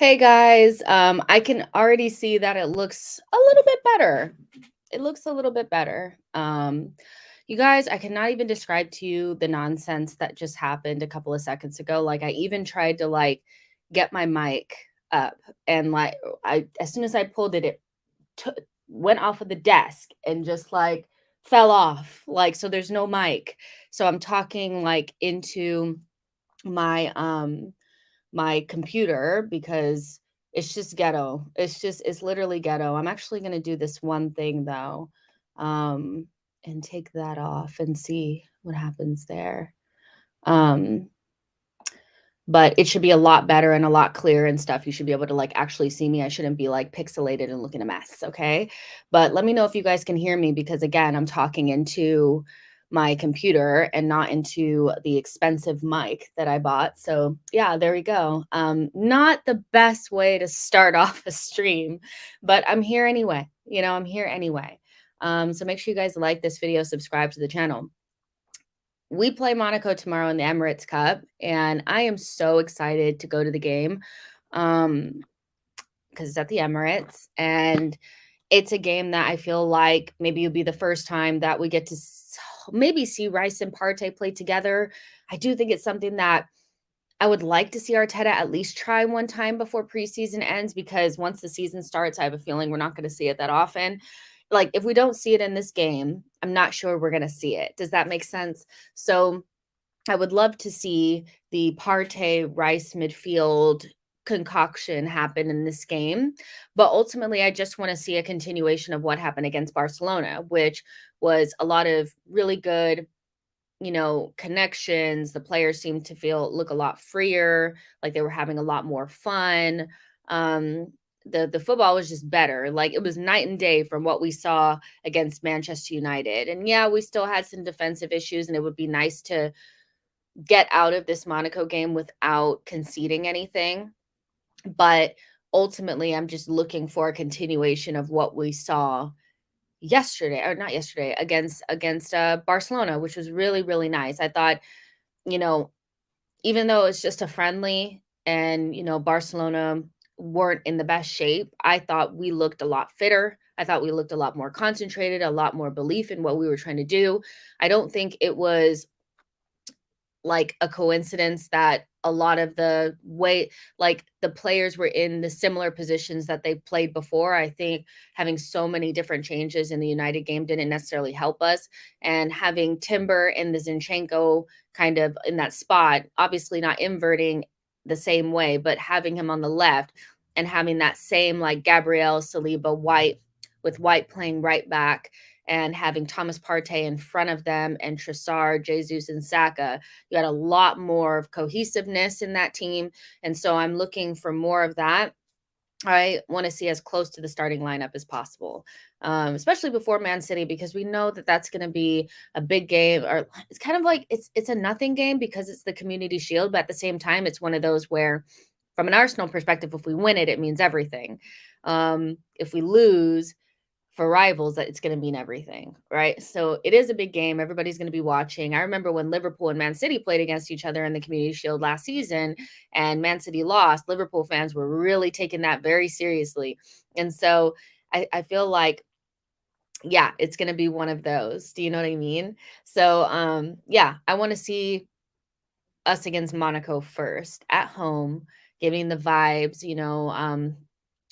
Hey guys, I can already see that it looks a little bit better. It looks a little bit better. You guys, I cannot even describe to you the nonsense that just happened a couple of seconds ago. Like I even tried to get my mic up and I as soon as I pulled it, it t- went off of the desk and just fell off. Like so there's no mic. So I'm talking into my my computer because it's just ghetto. It's literally ghetto. I'm actually going to do this one thing though. Um and take that off and see what happens there. Um but it should be a lot better and a lot clearer and stuff. You should be able to actually see me. I shouldn't be pixelated and looking a mess, okay? But let me know if you guys can hear me because again, I'm talking into my computer and not into the expensive mic that I bought. So, yeah, there we go. Not the best way to start off a stream, but I'm here anyway. I'm here anyway. So make sure you guys like this video, subscribe to the channel. We play Monaco tomorrow in the Emirates Cup, and I am so excited to go to the game, um, because it's at the Emirates, and it's a game that I feel like maybe it'll be the first time that we get to maybe see Rice and Partey play together. I do think it's something that I would like to see Arteta at least try one time before preseason ends because once the season starts, I have a feeling we're not going to see it that often. Like if we don't see it in this game, I'm not sure we're going to see it. Does that make sense? So I would love to see the Partey Rice midfield concoction happen in this game. But ultimately, I just want to see a continuation of what happened against Barcelona, which was a lot of really good, connections. The players seemed to look a lot freer, like they were having a lot more fun. The football was just better. Like it was night and day from what we saw against Manchester United. And yeah, we still had some defensive issues, and it would be nice to get out of this Monaco game without conceding anything. But ultimately, I'm just looking for a continuation of what we saw yesterday, or not yesterday, against Barcelona, which was really really nice. I thought, you know, even though it's just a friendly and Barcelona weren't in the best shape, I thought we looked a lot fitter. I thought we looked a lot more concentrated, a lot more belief in what we were trying to do. I don't think it was like a coincidence that a lot of the players were in the similar positions that they played before. I think having so many different changes in the United game didn't necessarily help us. And having Timber and the Zinchenko kind of in that spot, obviously not inverting the same way, but having him on the left and having that same like Gabriel, Saliba, White, with White playing right back and having Thomas Partey in front of them and Trossard, Jesus, and Saka, you had a lot more of cohesiveness in that team. And so I'm looking for more of that. I want to see as close to the starting lineup as possible, especially before Man City, because we know that that's going to be a big game. Or it's kind of like it's a nothing game because it's the Community Shield, but at the same time, it's one of those where, from an Arsenal perspective, if we win it, it means everything. If we lose, for rivals, that it's going to mean everything, right? So it is a big game. Everybody's going to be watching. I remember when Liverpool and Man City played against each other in the Community Shield last season and Man City lost. Liverpool fans were really taking that very seriously. And so I feel like, yeah, it's going to be one of those. Do you know what I mean? So, yeah, I want to see us against Monaco first at home, giving the vibes,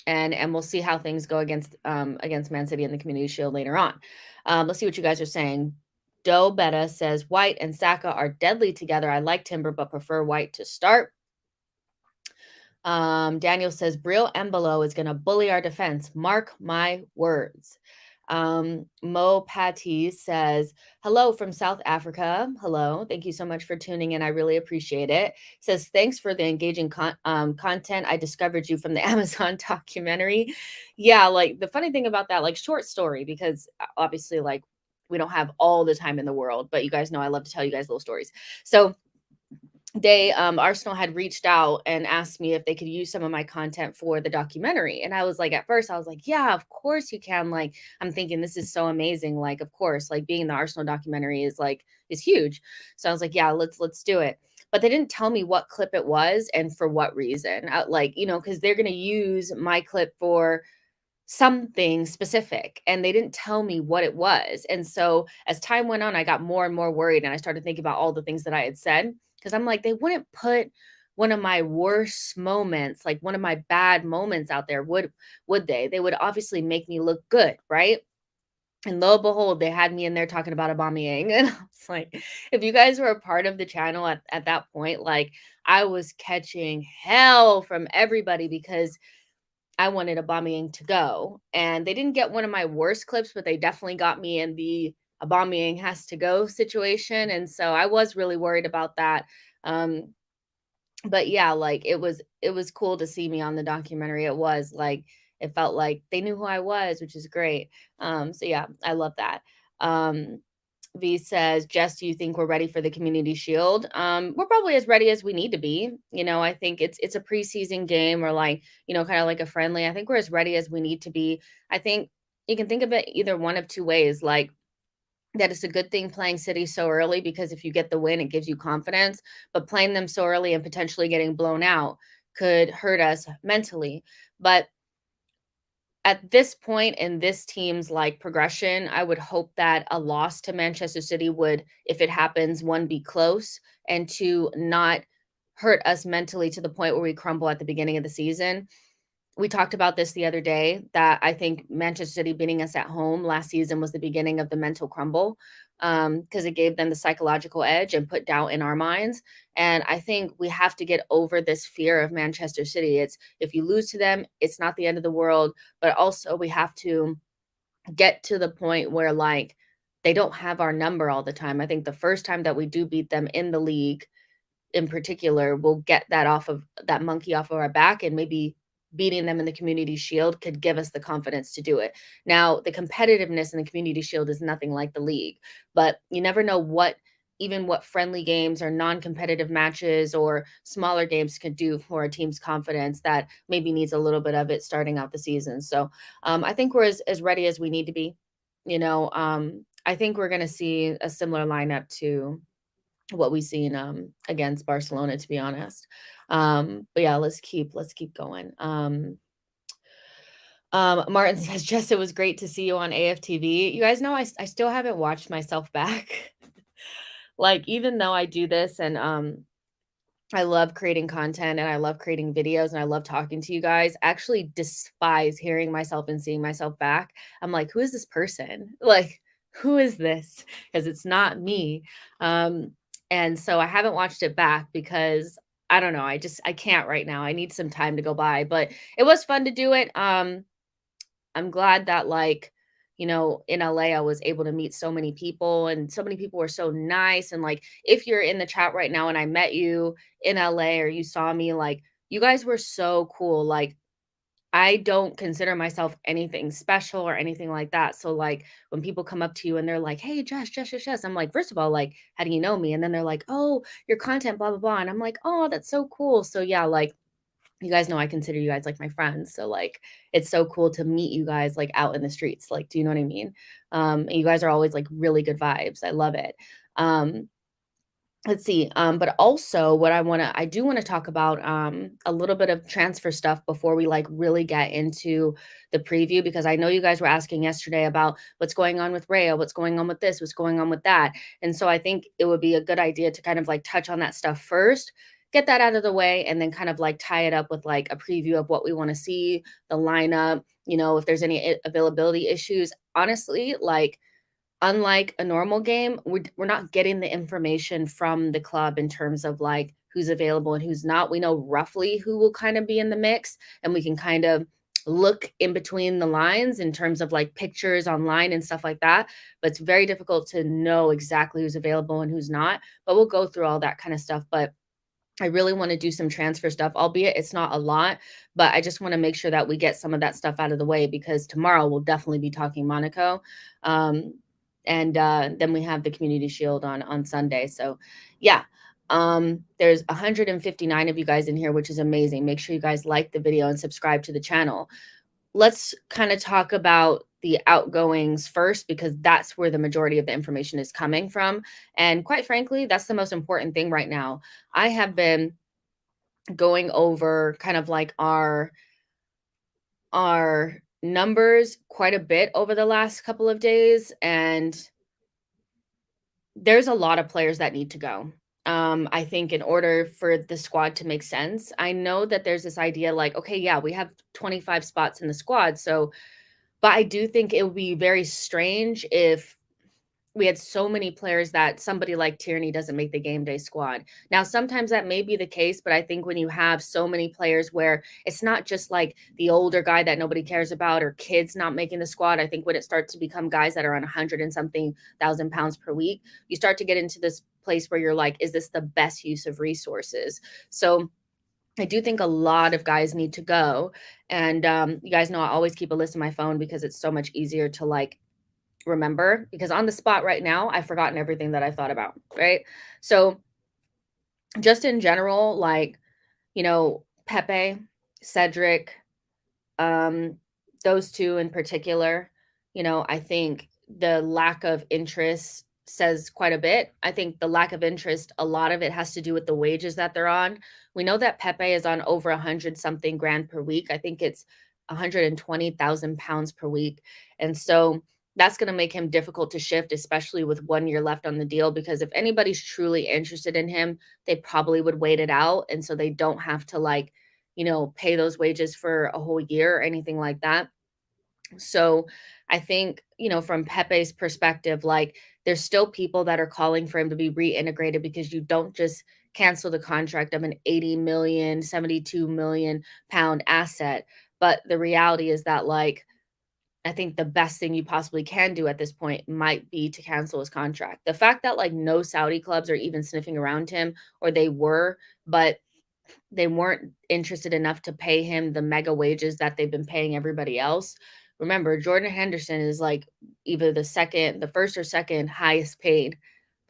and we'll see how things go against Man City in the Community Shield later on. Let's see what you guys are saying. Doe Betta says White and Saka are deadly together. I like Timber, but prefer White to start. Daniel says Brill Embolo is going to bully our defense. Mark my words. Mo Patty says, hello from South Africa. Hello. Thank you so much for tuning in. I really appreciate it. Says, thanks for the engaging content. I discovered you from the Amazon documentary. Yeah, like the funny thing about that, like short story, because obviously like we don't have all the time in the world, but you guys know I love to tell you guys little stories. So they Arsenal had reached out and asked me if they could use some of my content for the documentary. And I was like, at first I was like, yeah, of course you can. Like, I'm thinking this is so amazing. Like, of course, like being in the Arsenal documentary is huge. So I was like, yeah, let's do it. but they didn't tell me what clip it was and for what reason. Like, because they're going to use my clip for something specific, and they didn't tell me what it was. And so as time went on, I got more and more worried, and I started thinking about all the things that I had said, because I'm like, they wouldn't put one of my worst moments, like one of my bad moments out there, would they? They would obviously make me look good, right? And lo and behold, they had me in there talking about Aubameyang, and I was like, if you guys were a part of the channel at that point, like, I was catching hell from everybody because I wanted Aubameyang to go, and they didn't get one of my worst clips, but they definitely got me in the Aubameyang has to go situation, and so I was really worried about that. Um, but yeah, like, it was cool to see me on the documentary. It was like, it felt like they knew who I was, which is great. So yeah, I love that. Um, V says, Jess, do you think we're ready for the Community Shield? We're probably as ready as we need to be. I think it's a preseason game, or like, kind of like a friendly. I think we're as ready as we need to be. I think you can think of it either one of two ways. Like, that it's a good thing playing City so early, because if you get the win, it gives you confidence. But playing them so early and potentially getting blown out could hurt us mentally. But at this point in this team's like progression, I would hope that a loss to Manchester City would, if it happens, one, be close, and two, not hurt us mentally to the point where we crumble at the beginning of the season. We talked about this the other day, that I think Manchester City beating us at home last season was the beginning of the mental crumble, because it gave them the psychological edge and put doubt in our minds. And I think we have to get over this fear of Manchester City. It's, if you lose to them, it's not the end of the world, but also we have to get to the point where, like, they don't have our number all the time. I think the first time that we do beat them in the league, in particular, will get that monkey off of our back, and maybe beating them in the Community Shield could give us the confidence to do it. Now, the competitiveness in the Community Shield is nothing like the league, but you never know what friendly games or non-competitive matches or smaller games could do for a team's confidence that maybe needs a little bit of it starting out the season. So I think we're as ready as we need to be. I think we're going to see a similar lineup to what we've seen against Barcelona, to be honest. But yeah, let's keep going. Martin says, Jess, it was great to see you on AFTV. You guys know I still haven't watched myself back. Like, even though I do this, and I love creating content, and I love creating videos, and I love talking to you guys, I actually despise hearing myself and seeing myself back. I'm like, who is this person? Like, who is this? Because it's not me. Um, and so I haven't watched it back because I don't know. I can't right now. I need some time to go by, but it was fun to do it. I'm glad that, like, in LA, I was able to meet so many people, and so many people were so nice. And like, if you're in the chat right now and I met you in LA, or you saw me, like, you guys were so cool. Like, I don't consider myself anything special or anything like that. So like, when people come up to you and they're like, hey, Jess, I'm like, first of all, like, how do you know me? And then they're like, oh, your content, blah, blah, blah. And I'm like, oh, that's so cool. So yeah, like, you guys know I consider you guys like my friends. So like, it's so cool to meet you guys like out in the streets. Like, do you know what I mean? And you guys are always like really good vibes. I love it. Um, let's see. But also what I do want to talk about a little bit of transfer stuff before we like really get into the preview, because I know you guys were asking yesterday about what's going on with Rhea, what's going on with this, what's going on with that. And so I think it would be a good idea to kind of like touch on that stuff first, get that out of the way, and then kind of like tie it up with like a preview of what we want to see, the lineup, if there's any availability issues. Honestly, like, unlike a normal game, we're not getting the information from the club in terms of like who's available and who's not. We know roughly who will kind of be in the mix, and we can kind of look in between the lines in terms of like pictures online and stuff like that. But it's very difficult to know exactly who's available and who's not. But we'll go through all that kind of stuff. But I really want to do some transfer stuff, albeit it's not a lot, but I just want to make sure that we get some of that stuff out of the way, because tomorrow we'll definitely be talking Monaco. Um, and then we have the Community Shield on Sunday. So yeah, there's 159 of you guys in here, which is amazing. Make sure you guys like the video and subscribe to the channel. Let's kind of talk about the outgoings first because that's where the majority of the information is coming from. And quite frankly, that's the most important thing right now. I have been going over kind of like our numbers quite a bit over the last couple of days, and there's a lot of players that need to go. I think in order for the squad to make sense, I know that there's this idea like, okay, yeah, we have 25 spots in the squad. So, but I do think it would be very strange if we had so many players that somebody like Tierney doesn't make the game day squad. Now, sometimes that may be the case, but I think when you have so many players where it's not just like the older guy that nobody cares about or kids not making the squad, I think when it starts to become guys that are on 100 and something thousand pounds per week, you start to get into this place where you're like, is this the best use of resources? So I do think a lot of guys need to go. And you guys know I always keep a list on my phone because it's so much easier to like remember because on the spot right now, I've forgotten everything that I thought about, right? So, just in general, like, Pepe, Cedric, um, those two in particular, I think the lack of interest says quite a bit. I think the lack of interest, a lot of it has to do with the wages that they're on. We know that Pepe is on over 100 something grand per week. I think it's 120,000 pounds per week. And so that's going to make him difficult to shift, especially with 1 year left on the deal. Because if anybody's truly interested in him, they probably would wait it out. And so they don't have to like, pay those wages for a whole year or anything like that. So I think, from Pepe's perspective, like there's still people that are calling for him to be reintegrated because you don't just cancel the contract of an 80 million, 72 million pound asset. But the reality is that like I think the best thing you possibly can do at this point might be to cancel his contract. The fact that like no Saudi clubs are even sniffing around him, or they were, but they weren't interested enough to pay him the mega wages that they've been paying everybody else. Remember, Jordan Henderson is like either the first or second highest paid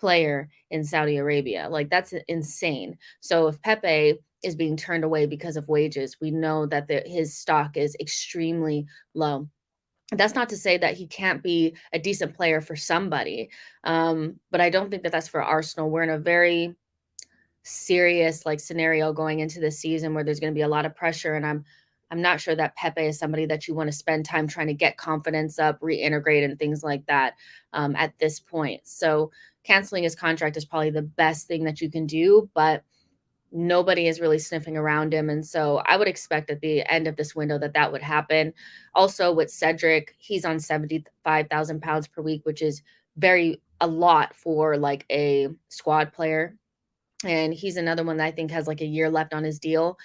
player in Saudi Arabia. Like that's insane. So if Pepe is being turned away because of wages, we know that his stock is extremely low. That's not to say that he can't be a decent player for somebody, but I don't think that that's for Arsenal. We're in a very serious like scenario going into this season where there's going to be a lot of pressure, and I'm not sure that Pepe is somebody that you want to spend time trying to get confidence up, reintegrate, and things like that at this point. So canceling his contract is probably the best thing that you can do, but nobody is really sniffing around him. And so I would expect at the end of this window that that would happen. Also with Cedric, he's on 75,000 pounds per week, which is a lot for like a squad player. And he's another one that I think has like a year left on his deal.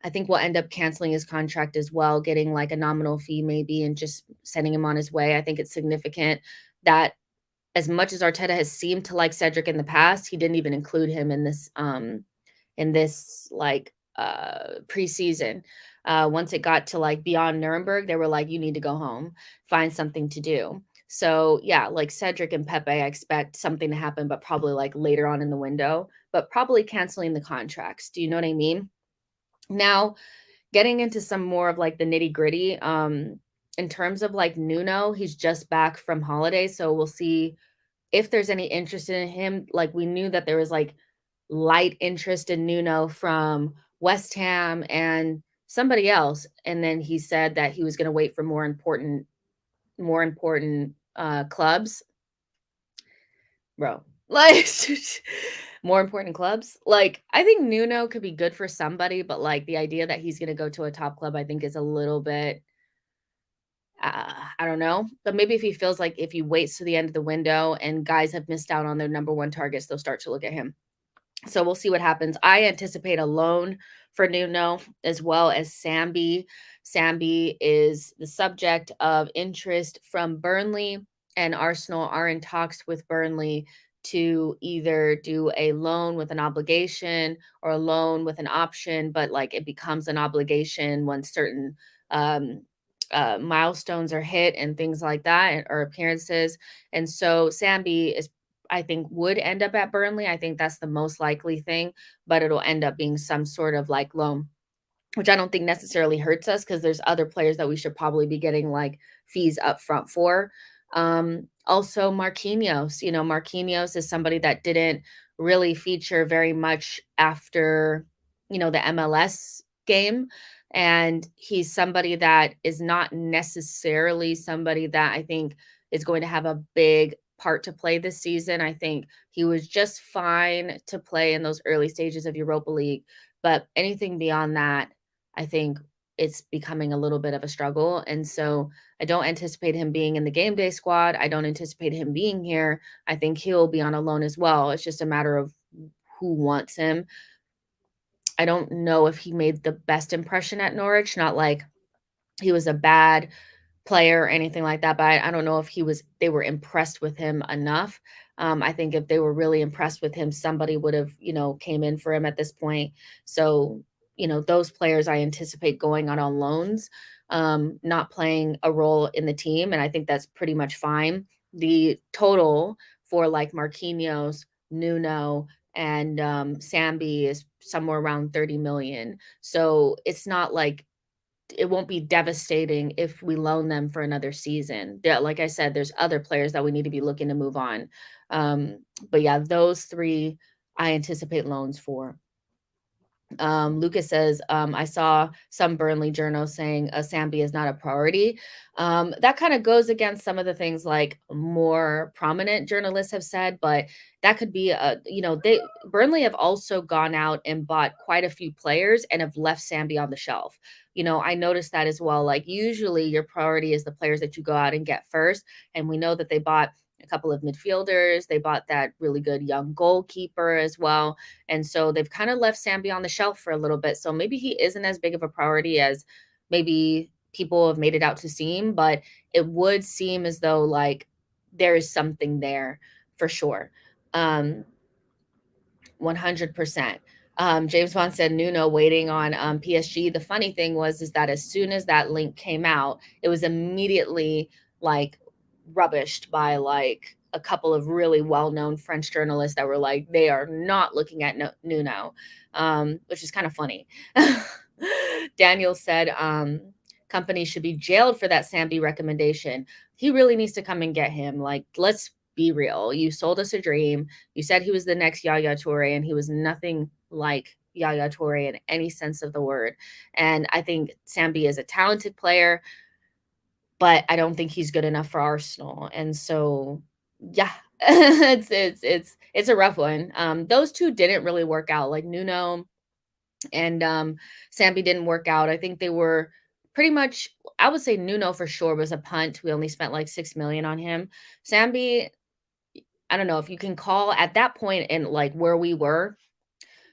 I think we'll end up canceling his contract as well, getting like a nominal fee maybe and just sending him on his way. I think it's significant that as much as Arteta has seemed to like Cedric in the past, he didn't even include him in this like preseason. Once it got to like beyond Nuremberg, they were like, you need to go home, find something to do. So yeah, like Cedric and Pepe, I expect something to happen, but probably like later on in the window, but probably canceling the contracts. Do you know what I mean? Now, getting into some more of like the nitty gritty, in terms of like Nuno, he's just back from holiday. So we'll see if there's any interest in him. Like we knew that there was like light interest in Nuno from West Ham and somebody else. And then he said that he was going to wait for more important clubs. Bro, like more important clubs. Like I think Nuno could be good for somebody, but like the idea that he's going to go to a top club, I think is a little bit I don't know, but maybe if he feels like if he waits to the end of the window and guys have missed out on their number one targets, they'll start to look at him. So we'll see what happens. I anticipate a loan for Nuno as well as Sambi. Sambi is the subject of interest from Burnley, and Arsenal are in talks with Burnley to either do a loan with an obligation or a loan with an option, but like it becomes an obligation when certain um, milestones are hit and things like that, or appearances. And so Sambi is I think would end up at Burnley. I think that's the most likely thing, but it'll end up being some sort of like loan. which I don't think necessarily hurts us because there's other players that we should probably be getting like fees up front for. Also Marquinhos, Marquinhos is somebody that didn't really feature very much after, the MLS game. And he's somebody that is not necessarily somebody that I think is going to have a big part to play this season. I think he was just fine to play in those early stages of Europa League, but anything beyond that, I think it's becoming a little bit of a struggle. And so I don't anticipate him being in the game day squad. I don't anticipate him being here. I think he'll be on a loan as well. It's just a matter of who wants him. I don't know if he made the best impression at Norwich, not like he was a bad player or anything like that, but I don't know if they were impressed with him enough. I think if they were really impressed with him, somebody would have, came in for him at this point. So, those players I anticipate going on loans, not playing a role in the team, and I think that's pretty much fine. The total for like Marquinhos, Nuno, and Sambi is somewhere around 30 million. So it's not like it won't be devastating if we loan them for another season. Yeah, like I said, there's other players that we need to be looking to move on. But yeah, those three I anticipate loans for. Lucas says, I saw some Burnley journals saying Sambi is not a priority. That kind of goes against some of the things like more prominent journalists have said, but that could be they Burnley have also gone out and bought quite a few players and have left Sambi on the shelf. I noticed that as well. Like usually your priority is the players that you go out and get first. And we know that they bought a couple of midfielders. They bought that really good young goalkeeper as well. And so they've kind of left Sambi on the shelf for a little bit. So maybe he isn't as big of a priority as maybe people have made it out to seem, but it would seem as though like there is something there for sure. 100%. James Bond said Nuno waiting on PSG. The funny thing was is that as soon as that link came out, it was immediately like rubbished by like a couple of really well-known French journalists that were like, they are not looking at Nuno, which is kind of funny. Daniel said, companies should be jailed for that Sambi recommendation. He really needs to come and get him. Like, let's be real. You sold us a dream. You said he was the next Yaya Toure, and he was nothing like Yaya Toure in any sense of the word. And I think Sambi is a talented player, but I don't think he's good enough for Arsenal. And so, yeah, it's a rough one. Those two didn't really work out. Like Nuno and Sambi didn't work out. I think they were pretty much. I would say Nuno for sure was a punt. We only spent like 6 million on him. Sambi, I don't know if you can call at that point and like where we were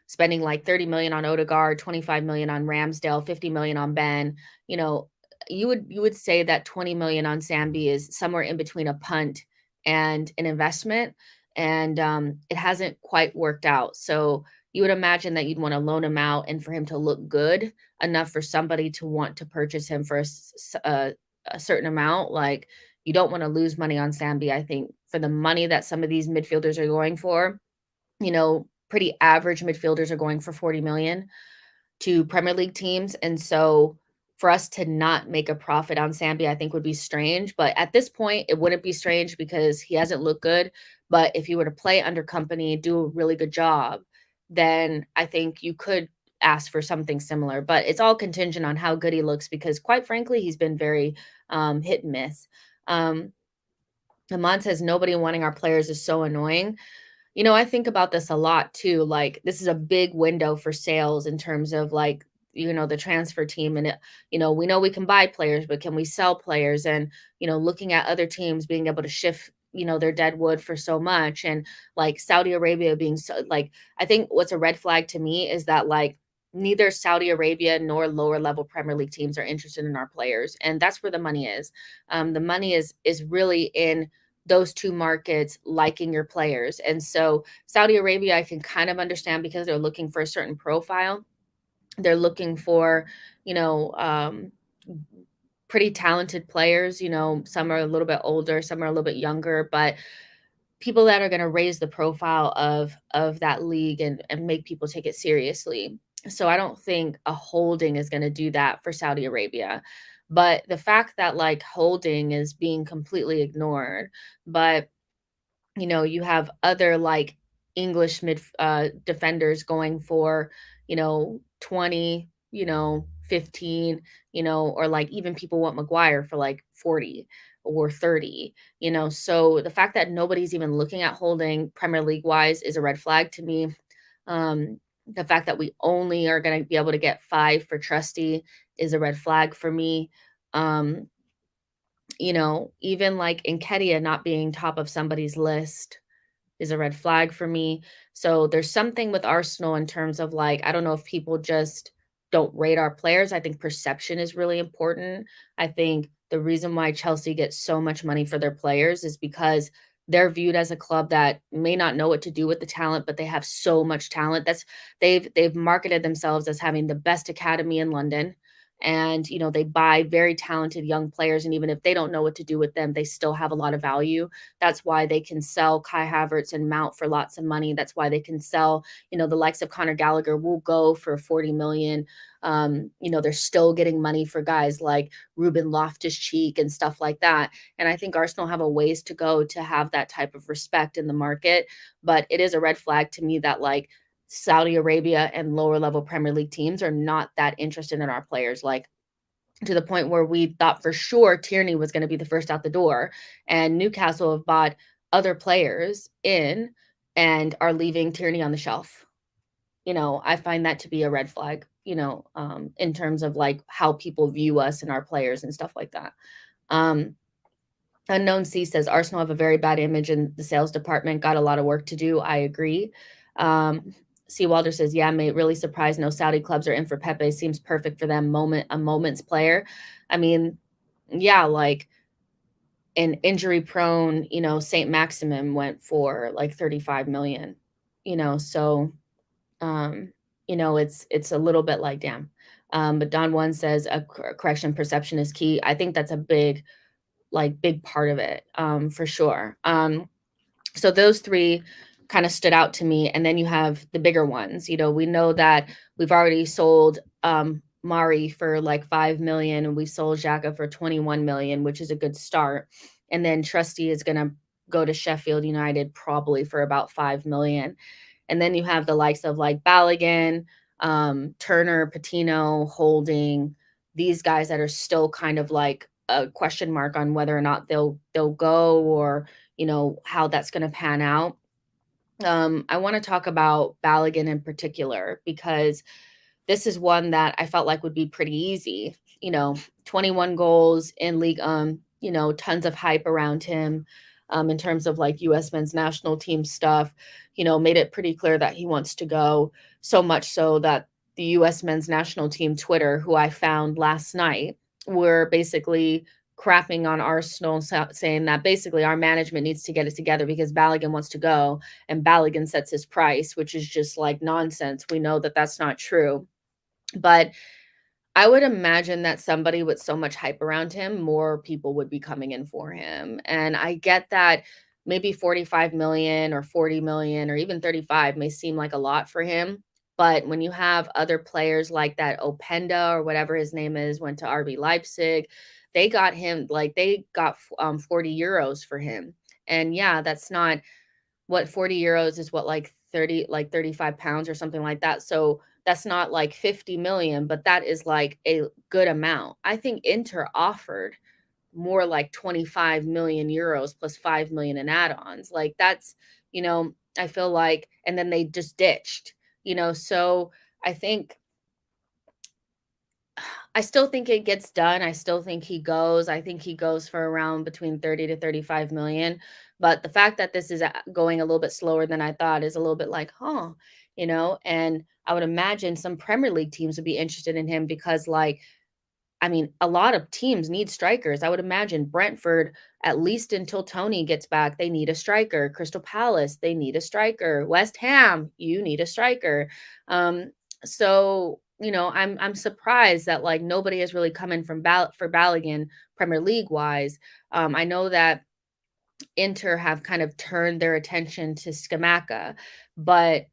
spending like 30 million on Odegaard, 25 million on Ramsdale, 50 million on Ben, you would say that 20 million on Sambi is somewhere in between a punt and an investment. And it hasn't quite worked out. So you would imagine that you'd want to loan him out and for him to look good enough for somebody to want to purchase him for a certain amount. Like you don't want to lose money on Sambi. I think for the money that some of these midfielders are going for, pretty average midfielders are going for 40 million to Premier League teams. And so for us to not make a profit on Sambi, I think would be strange. But at this point, it wouldn't be strange because he hasn't looked good. But if he were to play under company, do a really good job, then I think you could ask for something similar. But it's all contingent on how good he looks because quite frankly, he's been very hit and miss. Amon says nobody wanting our players is so annoying. I think about this a lot too. Like, this is a big window for sales in terms of like, the transfer team. And, we know we can buy players, but can we sell players? And, looking at other teams being able to shift, their dead wood for so much. And like Saudi Arabia being so, like, I think what's a red flag to me is that like, neither Saudi Arabia nor lower level Premier League teams are interested in our players. And that's where the money is. The money is really in those two markets liking your players. And so Saudi Arabia, I can kind of understand because they're looking for a certain profile. They're looking for, you know, um, pretty talented players. Some are a little bit older, some are a little bit younger, but people that are going to raise the profile of that league and make people take it seriously. So I don't think a holding is going to do that for Saudi Arabia. But the fact that like holding is being completely ignored, but you have other like English mid defenders going for, 20, 15, or like even people want Maguire for like 40 or 30, So the fact that nobody's even looking at holding Premier League wise is a red flag to me. The fact that we only are going to be able to get 5 for Trusty is a red flag for me. Um, even like Nketiah not being top of somebody's list is a red flag for me. So there's something with Arsenal in terms of like, I don't know if people just don't rate our players. I think perception is really important. I think the reason why Chelsea gets so much money for their players is because they're viewed as a club that may not know what to do with the talent, but they have so much talent. They've marketed themselves as having the best academy in London. And they buy very talented young players, and even if they don't know what to do with them, they still have a lot of value. That's why they can sell Kai Havertz and Mount for lots of money. That's why they can sell, the likes of Conor Gallagher will go for 40 million. They're still getting money for guys like Ruben Loftus-Cheek and stuff like that. And I think Arsenal have a ways to go to have that type of respect in the market. But it is a red flag to me that like Saudi Arabia and lower level Premier League teams are not that interested in our players. Like to the point where we thought for sure Tierney was going to be the first out the door, and Newcastle have bought other players in and are leaving Tierney on the shelf. I find that to be a red flag, in terms of like how people view us and our players and stuff like that. Um, Unknown C says Arsenal have a very bad image in the sales department. Got a lot of work to do. I agree. C. Walter says, "Yeah, mate. Really surprised no Saudi clubs are in for Pepe. Seems perfect for them. A moment's player. I mean, yeah, like an injury prone. Saint Maximum went for like 35 million. So um, it's a little bit like damn. But Don One says a correction perception is key. I think that's a big part of it, for sure. So those 3 kind of stood out to me, and then you have the bigger ones. We know that we've already sold, Mari for, like, 5 million, and we sold Xhaka for 21 million, which is a good start, and then Trusty is gonna go to Sheffield United probably for about 5 million, and then you have the likes of, like, Balogun, Turner, Patino, Holding, these guys that are still kind of like a question mark on whether or not they'll go, or how that's going to pan out. I want to talk about Balogun in particular because this is one that I felt like would be pretty easy. 21 goals in league, tons of hype around him, in terms of like US men's national team stuff, made it pretty clear that he wants to go, so much so that the US men's national team Twitter, who I found last night, were basically crapping on Arsenal, saying that basically our management needs to get it together because Balogun wants to go and Balogun sets his price, which is just like nonsense. We know that that's not true. But I would imagine that somebody with so much hype around him, more people would be coming in for him. And I get that maybe 45 million or 40 million or even 35 may seem like a lot for him. But when you have other players like that, Openda or whatever his name is, went to RB Leipzig, they got him, like they got 40 euros for him. And yeah, that's not what 40 euros is, what, like 30, like 35 pounds or something like that. So that's not like 50 million, but that is like a good amount. I think Inter offered more like 25 million euros plus 5 million in add-ons. Like that's, I feel like, and then they just ditched, so I think I still think it gets done. I still think he goes. I think he goes for around between 30 to 35 million. But the fact that this is going a little bit slower than I thought is a little bit like, huh, and I would imagine some Premier League teams would be interested in him because, like, I mean, a lot of teams need strikers. I would imagine Brentford, at least until Tony gets back, they need a striker. Crystal Palace, they need a striker. West Ham, you need a striker. So I'm surprised that like nobody is really coming from for Balogun Premier League wise. I know that Inter have kind of turned their attention to Scamacca, but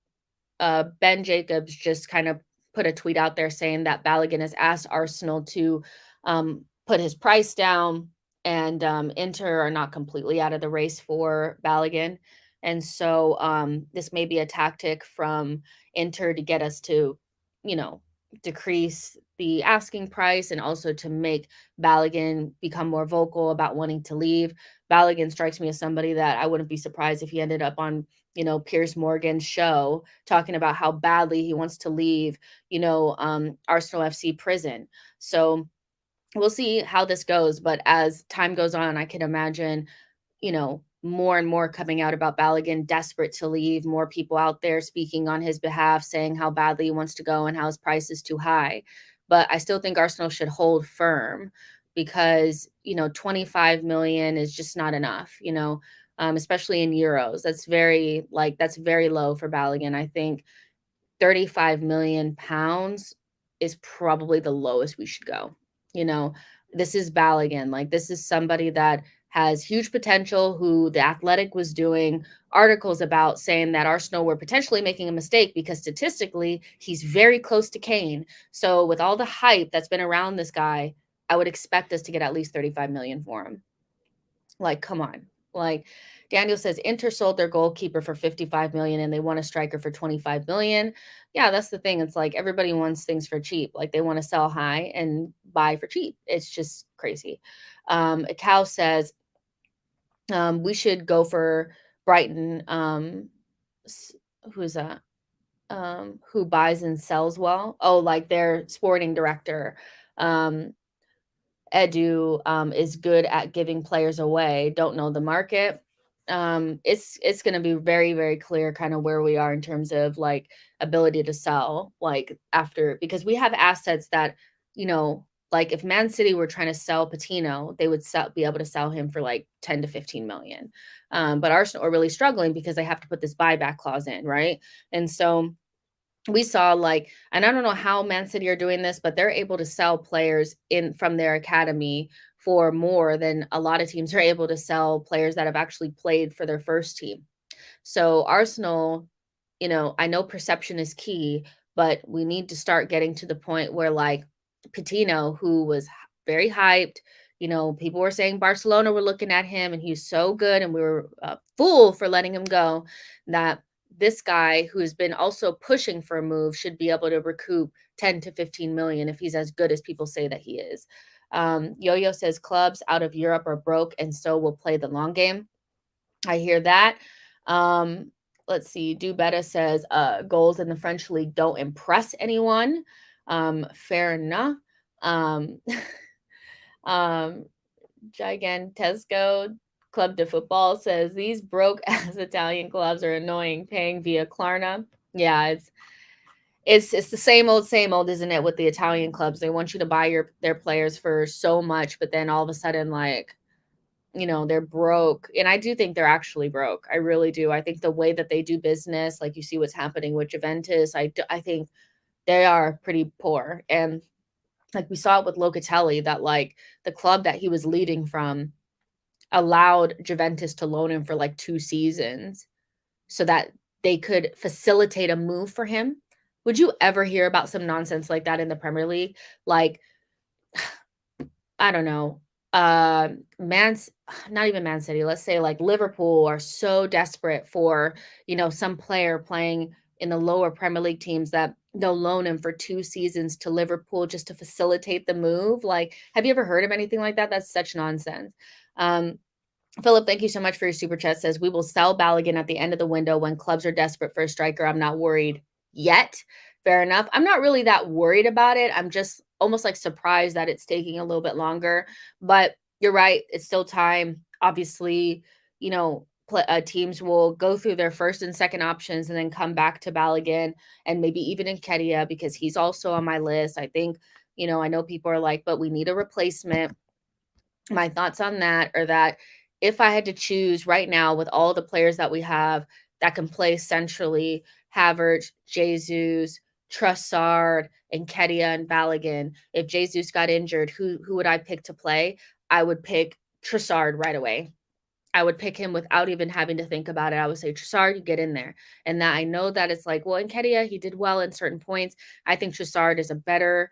Ben Jacobs just kind of put a tweet out there saying that Balogun has asked Arsenal to put his price down, and Inter are not completely out of the race for Balogun. And so this may be a tactic from Inter to get us to, you know, decrease the asking price and also to make Balogun become more vocal about wanting to leave. Balogun strikes me as somebody that I wouldn't be surprised if he ended up on, Piers Morgan's show talking about how badly he wants to leave, Arsenal FC prison. So we'll see how this goes. But as time goes on, I can imagine, more and more coming out about Balogun desperate to leave, more people out there speaking on his behalf, saying how badly he wants to go and how his price is too high. But I still think Arsenal should hold firm because, 25 million is just not enough, especially in euros. That's very low for Balogun. I think 35 million pounds is probably the lowest we should go. You know, this is Balogun. Like, this is somebody that has huge potential, who the Athletic was doing articles about, saying that Arsenal were potentially making a mistake because statistically he's very close to Kane. So with all the hype that's been around this guy, I would expect us to get at least 35 million for him. Like, come on. Like, Daniel says Inter sold their goalkeeper for 55 million and they want a striker for 25 million. Yeah, that's the thing. It's like everybody wants things for cheap. Like, they want to sell high and buy for cheap. It's just crazy. A cow says we should go for Brighton. Who's that? Who buys and sells well? Oh, like their sporting director. Edu is good at giving players away. Don't know the market. It's going to be very, very clear kind of where we are in terms of like ability to sell, like after, because we have assets that, like if Man City were trying to sell Patino, they would be able to sell him for like 10 to 15 million. But Arsenal are really struggling because they have to put this buyback clause in, right? And so we saw, like, and I don't know how Man City are doing this, but they're able to sell players in from their academy for more than a lot of teams are able to sell players that have actually played for their first team. So Arsenal, I know perception is key, but we need to start getting to the point where, like, Patino, who was very hyped, people were saying Barcelona were looking at him and he's so good and we were a fool for letting him go, that this guy who's been also pushing for a move should be able to recoup 10 to 15 million if he's as good as people say that he is. Yo-Yo says clubs out of Europe are broke and so will play the long game. I hear that. Let's see. Dubetta says goals in the French league don't impress anyone. Fair enough. Um, Gigantesco Club de Football says these broke ass Italian clubs are annoying, paying via Klarna. Yeah, it's the same old, isn't it, with the Italian clubs? They want you to buy their players for so much, but then all of a sudden, like, they're broke. And I do think they're actually broke. I really do. I think the way that they do business, like you see what's happening with Juventus, I think they are pretty poor. And like we saw it with Locatelli, that like the club that he was leading from allowed Juventus to loan him for like 2 seasons so that they could facilitate a move for him. Would you ever hear about some nonsense like that in the Premier League? Like, I don't know. Not even Man City, let's say like Liverpool are so desperate for, some player playing in the lower Premier League teams that they'll loan him for 2 seasons to Liverpool just to facilitate the move. Like, have you ever heard of anything like that? That's such nonsense. Philip, thank you so much for your super chat. Says we will sell Balogun at the end of the window when clubs are desperate for a striker. I'm not worried yet. Fair enough. I'm not really that worried about it. I'm just almost like surprised that it's taking a little bit longer. But you're right. It's still time. Obviously, teams will go through their first and second options and then come back to Balogun and maybe even Nketiah, because he's also on my list. I think, I know people are like, but we need a replacement. My thoughts on that are that if I had to choose right now with all the players that we have that can play centrally, Havertz, Jesus, Trossard, Nketiah, and Balogun, if Jesus got injured, who would I pick to play? I would pick Trossard right away. I would pick him without even having to think about it. I would say, Trossard, you get in there. And that I know that it's like, well, Nketiah, he did well in certain points. I think Trossard is a better,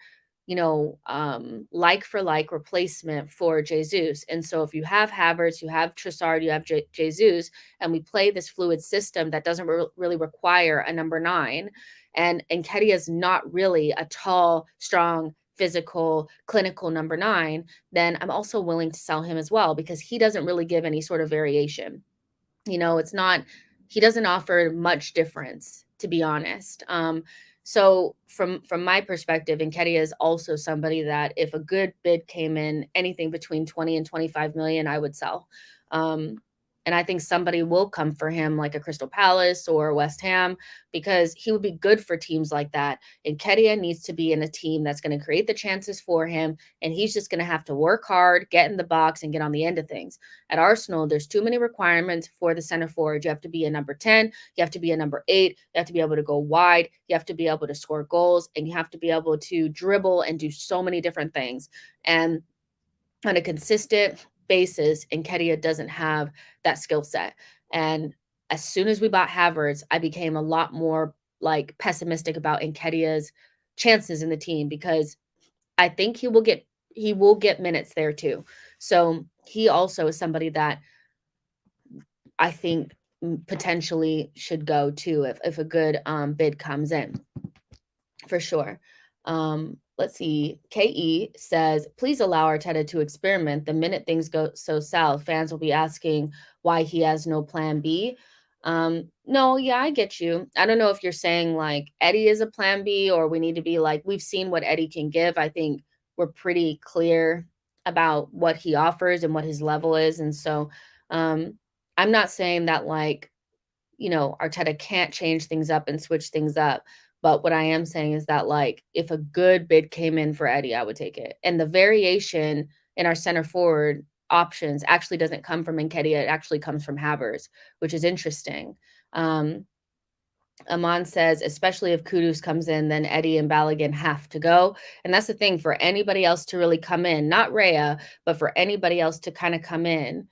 like for like replacement for Jesus. And so if you have Havertz, you have Trossard, you have Jesus, and we play this fluid system that doesn't really require a number 9, and Nketiah is not really a tall, strong, physical, clinical number 9, then I'm also willing to sell him as well because he doesn't really give any sort of variation. It's not, he doesn't offer much difference, to be honest. So from my perspective, Nketiah is also somebody that if a good bid came in, anything between 20 and 25 million, I would sell. And I think somebody will come for him, like a Crystal Palace or West Ham, because he would be good for teams like that. And Nketiah needs to be in a team that's going to create the chances for him, and he's just going to have to work hard, get in the box, and get on the end of things. At Arsenal, there's too many requirements for the center forward. You have to be a number 10, you have to be a number 8, you have to be able to go wide, you have to be able to score goals, and you have to be able to dribble and do so many different things. And on a consistent basis, Nketiah doesn't have that skill set. And as soon as we bought Havertz, I became a lot more like pessimistic about Nketiah's chances in the team because I think he will get minutes there too. So he also is somebody that I think potentially should go too if a good bid comes in, for sure. Let's see. KE says, please allow Arteta to experiment. The minute things go so south, fans will be asking why he has no plan B. No, yeah, I get you. I don't know if you're saying like Eddie is a plan B, or we need to be like, we've seen what Eddie can give. I think we're pretty clear about what he offers and what his level is. And so I'm not saying that like, Arteta can't change things up and switch things up. But what I am saying is that, like, if a good bid came in for Eddie, I would take it. And the variation in our center forward options actually doesn't come from Nketiah. It actually comes from Havertz, which is interesting. Aman says, especially if Kudus comes in, then Eddie and Balogun have to go. And that's the thing, for anybody else to really come in, not Raya, but for anybody else to kind of come in,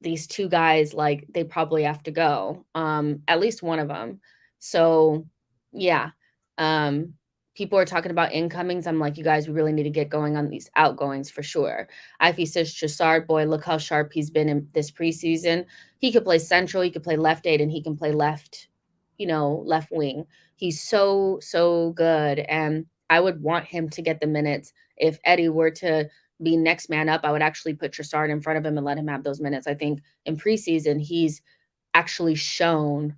these two guys, like, they probably have to go, at least one of them. So yeah, people are talking about incomings. I'm like, you guys, we really need to get going on these outgoings for sure. Ivy says, Trossard, boy, look how sharp he's been in this preseason. He could play central, he could play left 8, and he can play left, left wing. He's so good, and I would want him to get the minutes. If Eddie were to be next man up, I would actually put Trossard in front of him and let him have those minutes. I think in preseason, he's actually shown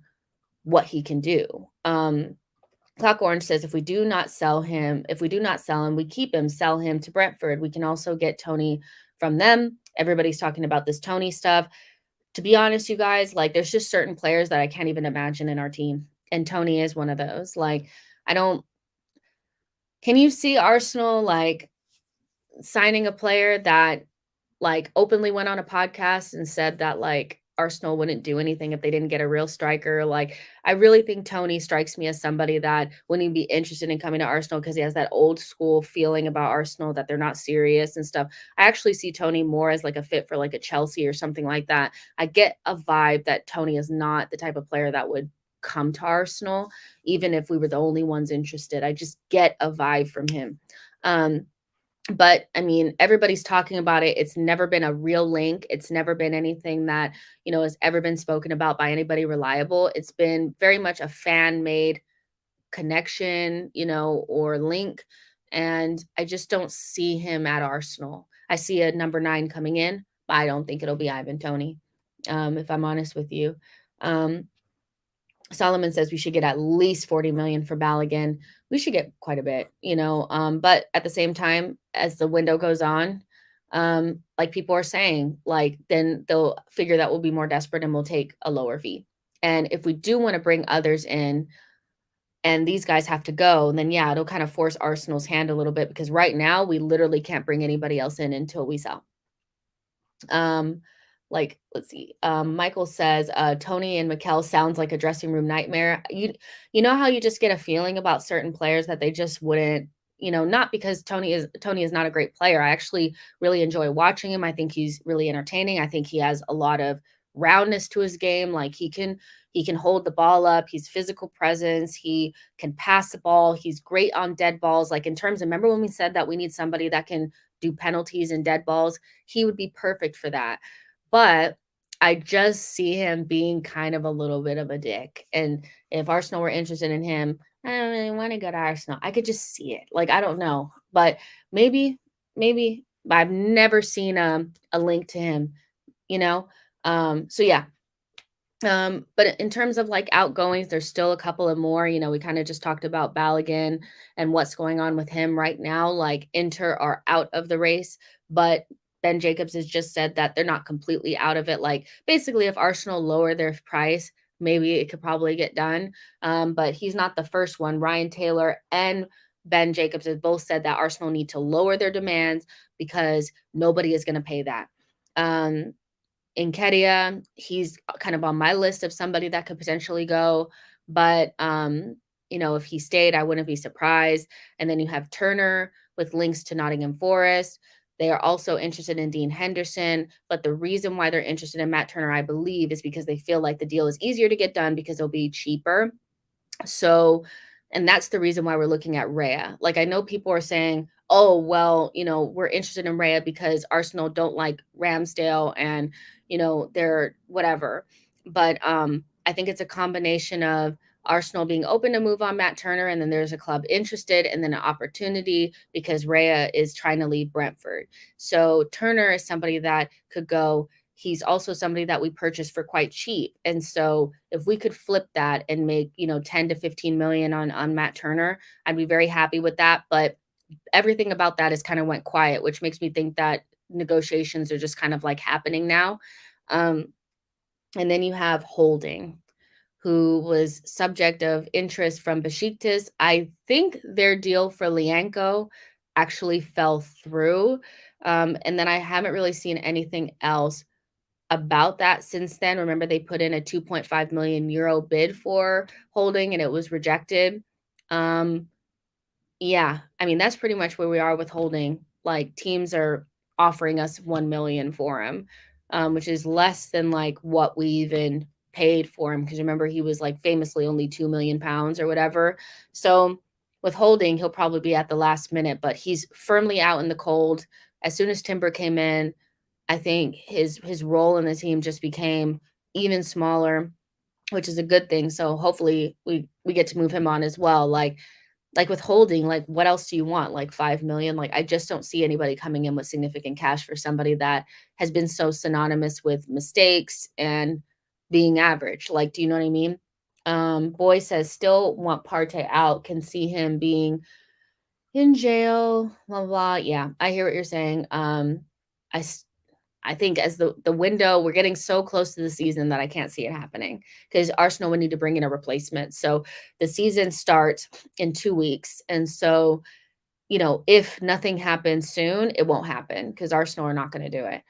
what he can do. Clock Orange says, if we do not sell him, we keep him, sell him to Brentford. We can also get Tony from them. Everybody's talking about this Tony stuff. To be honest, you guys, like, there's just certain players that I can't even imagine in our team. And Tony is one of those. Like, can you see Arsenal, like, signing a player that, like, openly went on a podcast and said that, like, Arsenal wouldn't do anything if they didn't get a real striker? Like, I really think Tony strikes me as somebody that wouldn't be interested in coming to Arsenal because he has that old school feeling about Arsenal, that they're not serious and stuff. I actually see Tony more as like a fit for like a Chelsea or something like that. I get a vibe that Tony is not the type of player that would come to Arsenal, even if we were the only ones interested. I just get a vibe from him. But I mean, everybody's talking about it. It's never been a real link. It's never been anything that, has ever been spoken about by anybody reliable. It's been very much a fan-made connection, or link. And I just don't see him at Arsenal. I see a number 9 coming in, but I don't think it'll be Ivan Toney, if I'm honest with you. Solomon says we should get at least 40 million for Balogun. We should get quite a bit, but at the same time, as the window goes on, like people are saying, like, then they'll figure that we'll be more desperate and we'll take a lower fee. And if we do want to bring others in and these guys have to go, then yeah, it'll kind of force Arsenal's hand a little bit, because right now we literally can't bring anybody else in until we sell. Like, let's see. Michael says, Tony and Mikel sounds like a dressing room nightmare. You know how you just get a feeling about certain players that they just wouldn't not because Tony is not a great player. I actually really enjoy watching him. I think he's really entertaining. I think he has a lot of roundness to his game. Like he can hold the ball up. He's physical presence. He can pass the ball. He's great on dead balls. Like in terms of, remember when we said that we need somebody that can do penalties and dead balls? He would be perfect for that. But I just see him being kind of a little bit of a dick. And if Arsenal were interested in him, I don't really want to go to Arsenal. I could just see it. Like, I don't know. But maybe I've never seen a link to him, you know? So yeah, but in terms of like outgoings, there's still a couple of more. We kind of just talked about Balogun and what's going on with him right now. Like Inter are out of the race, but Ben Jacobs has just said that they're not completely out of it. Like basically, if Arsenal lower their price, maybe it could probably get done. But he's not the first one. Ryan Taylor and Ben Jacobs have both said that Arsenal need to lower their demands because nobody is going to pay that. Nketiah, he's kind of on my list of somebody that could potentially go, but if he stayed, I wouldn't be surprised. And then you have Turner with links to Nottingham Forest. They are also interested in Dean Henderson, but the reason why they're interested in Matt Turner, I believe, is because they feel like the deal is easier to get done because it'll be cheaper. So, and that's the reason why we're looking at Raya. Like, I know people are saying, oh, well, we're interested in Raya because Arsenal don't like Ramsdale and, they're whatever. But I think it's a combination of Arsenal being open to move on Matt Turner, and then there's a club interested, and then an opportunity because Raya is trying to leave Brentford. So Turner is somebody that could go. He's also somebody that we purchased for quite cheap. And so if we could flip that and make, 10 to 15 million on Matt Turner, I'd be very happy with that. But everything about that is kind of went quiet, which makes me think that negotiations are just kind of like happening now. And then you have Holding, who was subject of interest from Besiktas. I think their deal for Lianco actually fell through. And then I haven't really seen anything else about that since then. Remember, they put in a 2.5 million euro bid for Holding and it was rejected. Yeah, I mean, that's pretty much where we are with Holding. Like teams are offering us 1 million for him, which is less than like what we even paid for him. Because remember, he was like famously only 2 million pounds or whatever. So with Holding, he'll probably be at the last minute, but he's firmly out in the cold. As soon as Timber came in, I think his role in the team just became even smaller, which is a good thing. So hopefully we get to move him on as well. Like with Holding, like what else do you want? Like 5 million? Like I just don't see anybody coming in with significant cash for somebody that has been so synonymous with mistakes and being average. Like, do you know what I mean? Boy says still want Partey out, can see him being in jail, blah blah. Yeah, I hear what you're saying. I I think as the window, we're getting so close to the season that I can't see it happening because Arsenal would need to bring in a replacement. So the season starts in 2 weeks. And so, if nothing happens soon, it won't happen because Arsenal are not going to do it.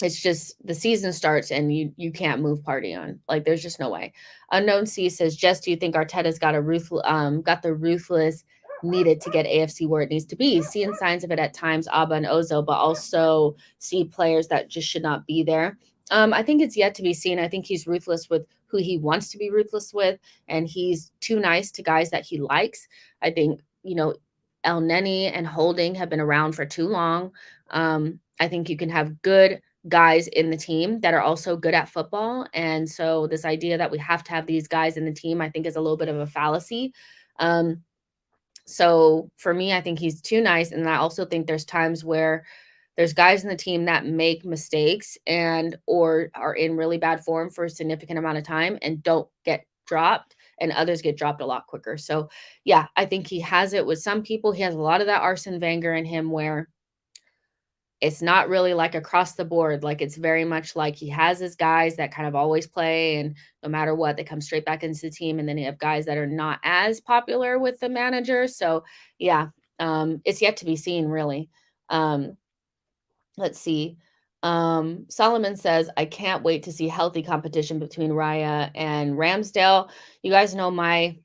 It's just the season starts and you can't move Party on. Like there's just no way. Unknown C says, Jess, do you think Arteta's got the ruthless needed to get AFC where it needs to be? Seeing signs of it at times, Abba and Ozo, but also see players that just should not be there. I think it's yet to be seen. I think he's ruthless with who he wants to be ruthless with, and he's too nice to guys that he likes. I think, El Neni and Holding have been around for too long. I think you can have good guys in the team that are also good at football. And so this idea that we have to have these guys in the team, I think is a little bit of a fallacy. So for me, I think he's too nice. And I also think there's times where there's guys in the team that make mistakes or are in really bad form for a significant amount of time and don't get dropped, and others get dropped a lot quicker. So yeah, I think he has it with some people. He has a lot of that Arsene Wenger in him where it's not really like across the board. Like it's very much like he has his guys that kind of always play, and no matter what, they come straight back into the team. And then you have guys that are not as popular with the manager. So yeah, it's yet to be seen really. Let's see. Solomon says, I can't wait to see healthy competition between Raya and Ramsdale. You guys know my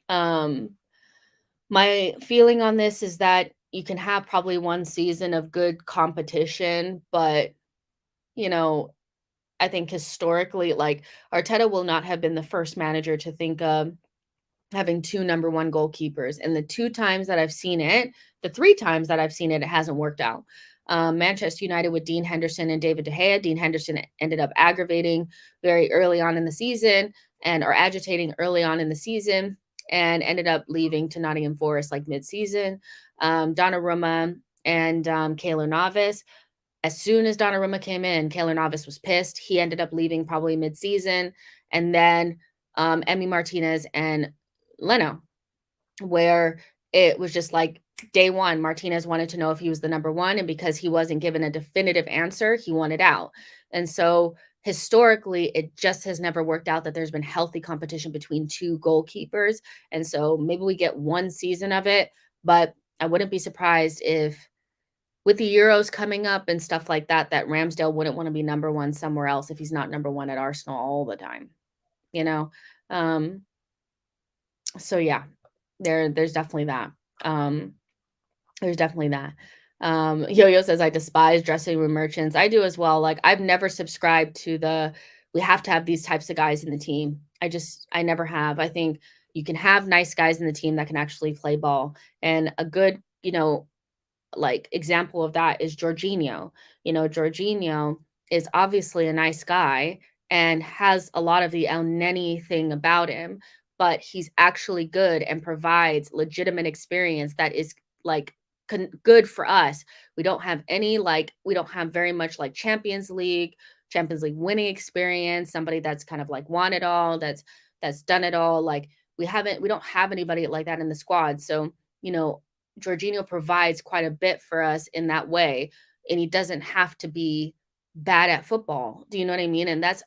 um My feeling on this is that you can have probably 1 season of good competition, but, you know, I think historically, like, Arteta will not have been the first manager to think of having 2 number 1 goalkeepers, and the 2 times that I've seen it, the 3 times that I've seen it, it hasn't worked out. Manchester United with Dean Henderson and David De Gea. Dean Henderson ended up aggravating very early on in the season or agitating early on in the season and ended up leaving to Nottingham Forest, like, mid-season. Donnarumma and, Keylor Navas. As soon as Donnarumma came in, Keylor Navas was pissed. He ended up leaving probably mid-season, and then, Emi Martinez and Leno, where it was just like day one, Martinez wanted to know if he was the number one, and because he wasn't given a definitive answer, he wanted out. And so historically, it just has never worked out that there's been healthy competition between two goalkeepers. And so maybe we get one season of it, but I wouldn't be surprised if with the Euros coming up and stuff like that, that Ramsdale wouldn't want to be number one somewhere else if he's not number one at Arsenal all the time, you know? Um, so yeah, there's definitely that. Um, there's definitely that. Yo-Yo says, "I despise dressing room merchants." I do as well. Like, I've never subscribed to the, "We have to have these types of guys in the team." I never have. I think you can have nice guys in the team that can actually play ball, and a good, like, example of that is Jorginho. Jorginho is obviously a nice guy and has a lot of the El Neni thing about him, but he's actually good and provides legitimate experience that is, like, good for us. We don't have very much, like, Champions League winning experience, somebody that's kind of, like, won it all, that's done it all. Like, we don't have anybody like that in the squad. So, you know, Jorginho provides quite a bit for us in that way, and he doesn't have to be bad at football. Do you know what I mean? And that's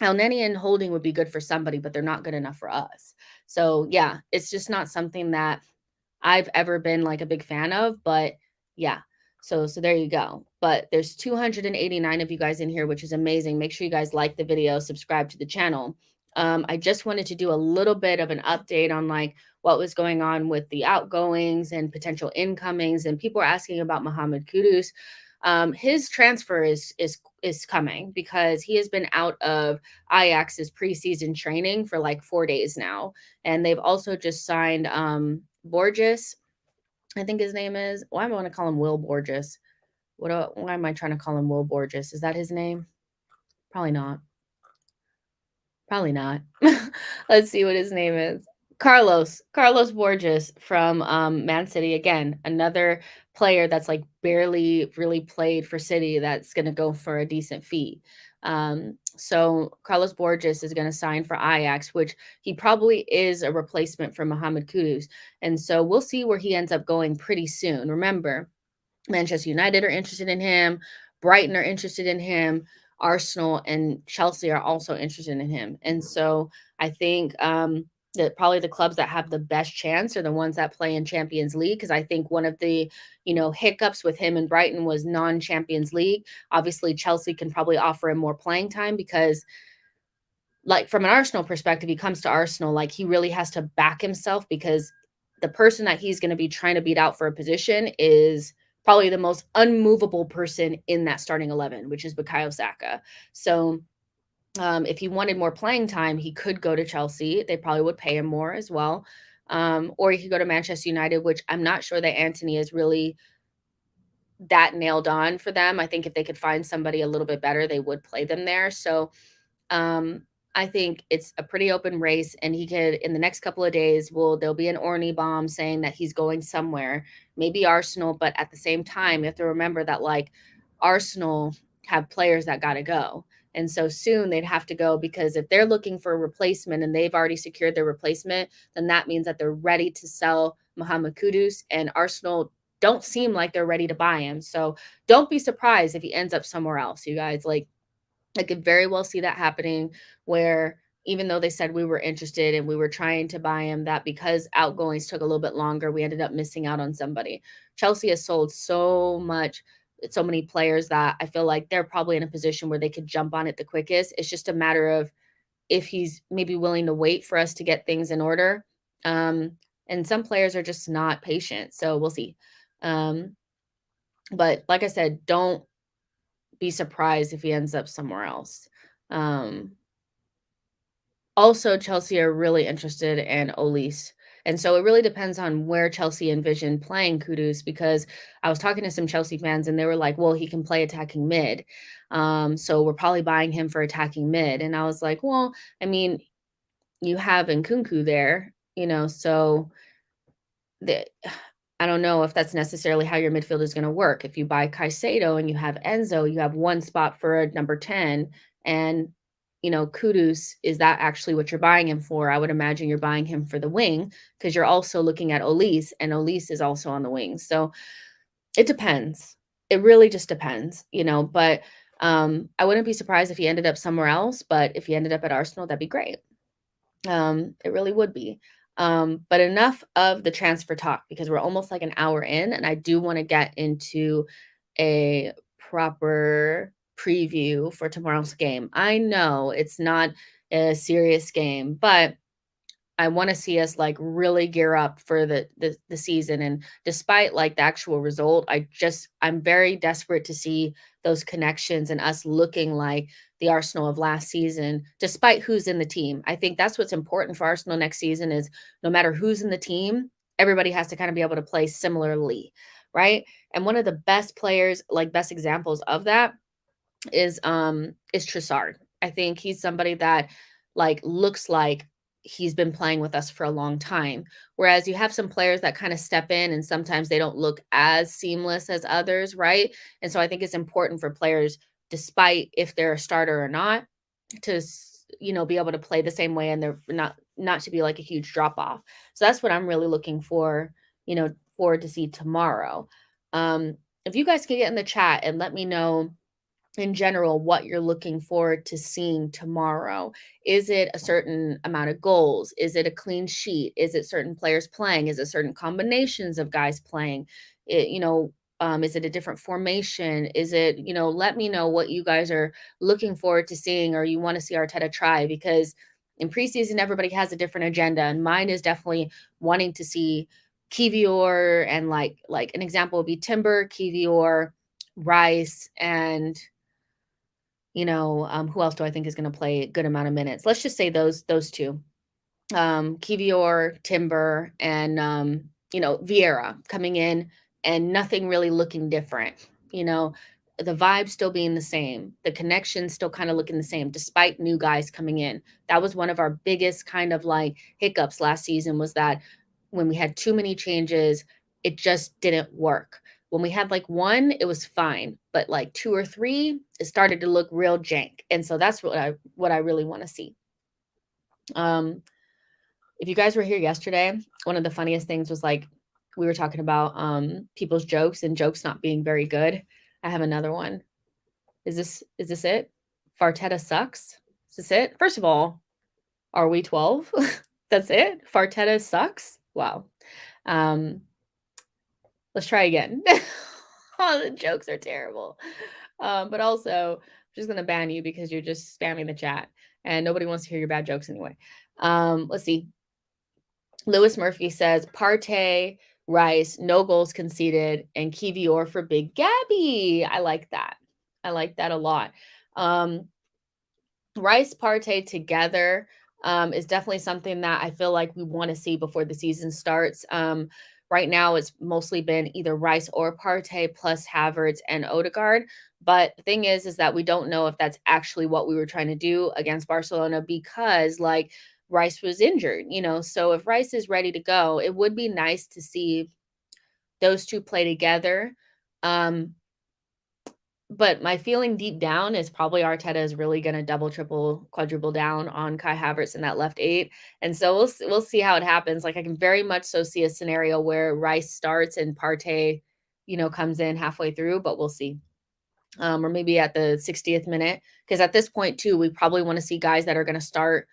El Neni and Holding would be good for somebody, but they're not good enough for us. So yeah, it's just not something that I've ever been, like, a big fan of, but yeah. So there you go. But there's 289 of you guys in here, which is amazing. Make sure you guys like the video, subscribe to the channel. I just wanted to do a little bit of an update on, like, what was going on with the outgoings and potential incomings, and people are asking about Mohamed Kudus. His transfer is coming because he has been out of Ajax's preseason training for like 4 days now, and they've also just signed Borges, I think his name is. Why am I want to call him Will Borges? Why am I trying to call him Will Borges? Is that his name? Probably not. Probably not. Let's see what his name is. Carlos Borges from Man City. Again, another player that's like barely really played for City that's going to go for a decent fee. So Carlos Borges is going to sign for Ajax, which he probably is a replacement for Mohamed Kudus. And so we'll see where he ends up going pretty soon. Remember, Manchester United are interested in him. Brighton are interested in him. Arsenal and Chelsea are also interested in him. And so I think that probably the clubs that have the best chance are the ones that play in Champions League. Because I think one of the, hiccups with him and Brighton was non-Champions League. Obviously, Chelsea can probably offer him more playing time because, like, from an Arsenal perspective, he comes to Arsenal, like, he really has to back himself because the person that he's going to be trying to beat out for a position is probably the most unmovable person in that starting 11, which is Bukayo Saka. So if he wanted more playing time, he could go to Chelsea. They probably would pay him more as well. Or he could go to Manchester United, which I'm not sure that Anthony is really that nailed on for them. I think if they could find somebody a little bit better, they would play them there. So um, I think it's a pretty open race, and he could, in the next couple of days, there'll be an Orny bomb saying that he's going somewhere, maybe Arsenal, but at the same time, you have to remember that, like, Arsenal have players that got to go. And so soon they'd have to go because if they're looking for a replacement and they've already secured their replacement, then that means that they're ready to sell Mohamed Kudus, and Arsenal don't seem like they're ready to buy him. So don't be surprised if he ends up somewhere else, you guys. Like, I could very well see that happening where even though they said we were interested and we were trying to buy him, that because outgoings took a little bit longer, we ended up missing out on somebody. Chelsea has sold so many players that I feel like they're probably in a position where they could jump on it the quickest. It's just a matter of if he's maybe willing to wait for us to get things in order. Um, and some players are just not patient. So we'll see. Um, but like I said, don't be surprised if he ends up somewhere else. Um, Also, Chelsea are really interested in Olise. And so it really depends on where Chelsea envisioned playing Kudus, because I was talking to some Chelsea fans and they were like, well, he can play attacking mid. So we're probably buying him for attacking mid. And I was like, well, I mean, you have Nkunku there, so the I don't know if that's necessarily how your midfield is going to work. If you buy Caicedo and you have Enzo, you have one spot for a number 10, and Kudus, is that actually what you're buying him for? I would imagine you're buying him for the wing, because you're also looking at Olise, and Olise is also on the wing. So it depends. It really just depends. But I wouldn't be surprised if he ended up somewhere else. But if he ended up at Arsenal, that'd be great. It really would be. But enough of the transfer talk, because we're almost like an hour in, and I do want to get into a proper preview for tomorrow's game. I know it's not a serious game, but I want to see us like really gear up for the season. And despite like the actual result, I'm very desperate to see those connections and us looking like the Arsenal of last season, despite who's in the team. I think that's what's important for Arsenal next season, is no matter who's in the team, everybody has to kind of be able to play similarly, right? And one of the best players, like best examples of that, is Trossard. I think he's somebody that like looks like he's been playing with us for a long time. Whereas you have some players that kind of step in and sometimes they don't look as seamless as others, right? And so I think it's important for players, despite if they're a starter or not, to be able to play the same way, and they're not to be like a huge drop off. So that's what I'm really looking forward to see tomorrow. If you guys can get in the chat and let me know in general what you're looking forward to seeing tomorrow. Is it a certain amount of goals? Is it a clean sheet? Is it certain players playing? Is it certain combinations of guys playing? Is it a different formation? Is it, let me know what you guys are looking forward to seeing, or you want to see Arteta try, because in preseason everybody has a different agenda, and mine is definitely wanting to see Kivior, and like an example would be Timber, Kivior, Rice, and who else do I think is going to play a good amount of minutes? Let's just say those two. Kivior, Timber, and Vieira coming in, and nothing really looking different. The vibe still being the same, the connection still kind of looking the same, despite new guys coming in. That was one of our biggest kind of like hiccups last season, was that when we had too many changes, it just didn't work. When we had like one, it was fine, but like two or three, it started to look real jank. And so that's what I really want to see. If you guys were here yesterday, one of the funniest things was like we were talking about people's jokes and jokes not being very good. I have another one. Is this it? Farteta sucks. Is this it? First of all, are we 12? That's it? Farteta sucks? Wow. Let's try again. Oh, the jokes are terrible. But also, I'm just going to ban you because you're just spamming the chat and nobody wants to hear your bad jokes anyway. Let's see. Lewis Murphy says, Partey, Rice, no goals conceded, and Kivior for Big Gabby. I like that. I like that a lot. Rice, Partey together is definitely something that I feel like we want to see before the season starts. Right now, it's mostly been either Rice or Partey plus Havertz and Odegaard. But the thing is that we don't know if that's actually what we were trying to do against Barcelona, because like Rice was injured, So if Rice is ready to go, it would be nice to see those two play together. But my feeling deep down is probably Arteta is really going to double, triple, quadruple down on Kai Havertz in that left 8. And so we'll see how it happens. Like I can very much so see a scenario where Rice starts and Partey, comes in halfway through, but we'll see. Or maybe at the 60th minute, because at this point too, we probably want to see guys that are going to start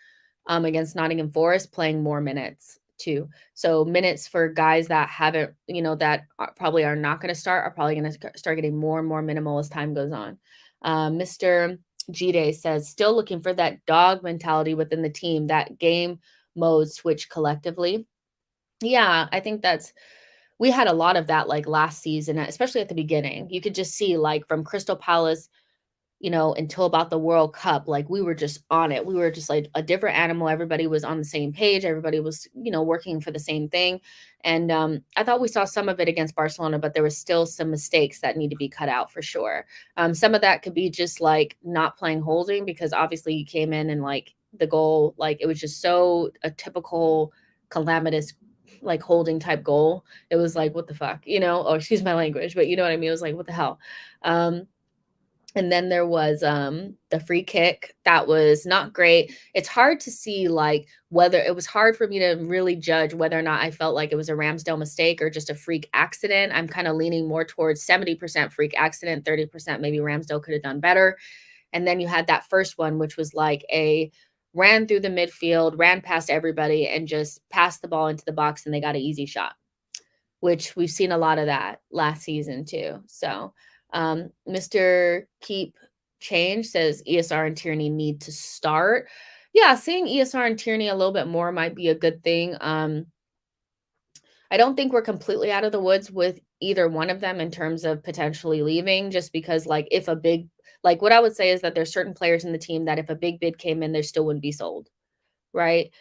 against Nottingham Forest playing more minutes too. So minutes for guys that haven't, that probably are not going to start, are probably going to start getting more and more minimal as time goes on. Mr. G-Day says, still looking for that dog mentality within the team, that game mode switch collectively. Yeah, I think we had a lot of that like last season, especially at the beginning. You could just see like from Crystal Palace, until about the World Cup, like we were just on it. We were just like a different animal. Everybody was on the same page. Everybody was, working for the same thing. And I thought we saw some of it against Barcelona, but there was still some mistakes that need to be cut out for sure. Some of that could be just like not playing holding because obviously you came in and like the goal, like it was just so a typical calamitous like holding type goal. It was like, what the fuck, Oh, excuse my language, but you know what I mean? It was like, what the hell? Um, and then there was, the free kick that was not great. It's hard to see, like, whether it was hard for me to really judge whether or not I felt like it was a Ramsdale mistake or just a freak accident. I'm kinda leaning more towards 70% freak accident, 30% maybe Ramsdale could have done better. And then you had that first one, which was like a ran through the midfield, ran past everybody, and just passed the ball into the box, and they got an easy shot, which we've seen a lot of that last season too. So, Mr. Keep Change says ESR and Tierney need to start. Yeah, seeing ESR and Tierney a little bit more might be a good thing. I don't think we're completely out of the woods with either one of them in terms of potentially leaving, just because, like, if a big, like, what I would say is that there's certain players in the team that if a big bid came in, they still wouldn't be sold, right?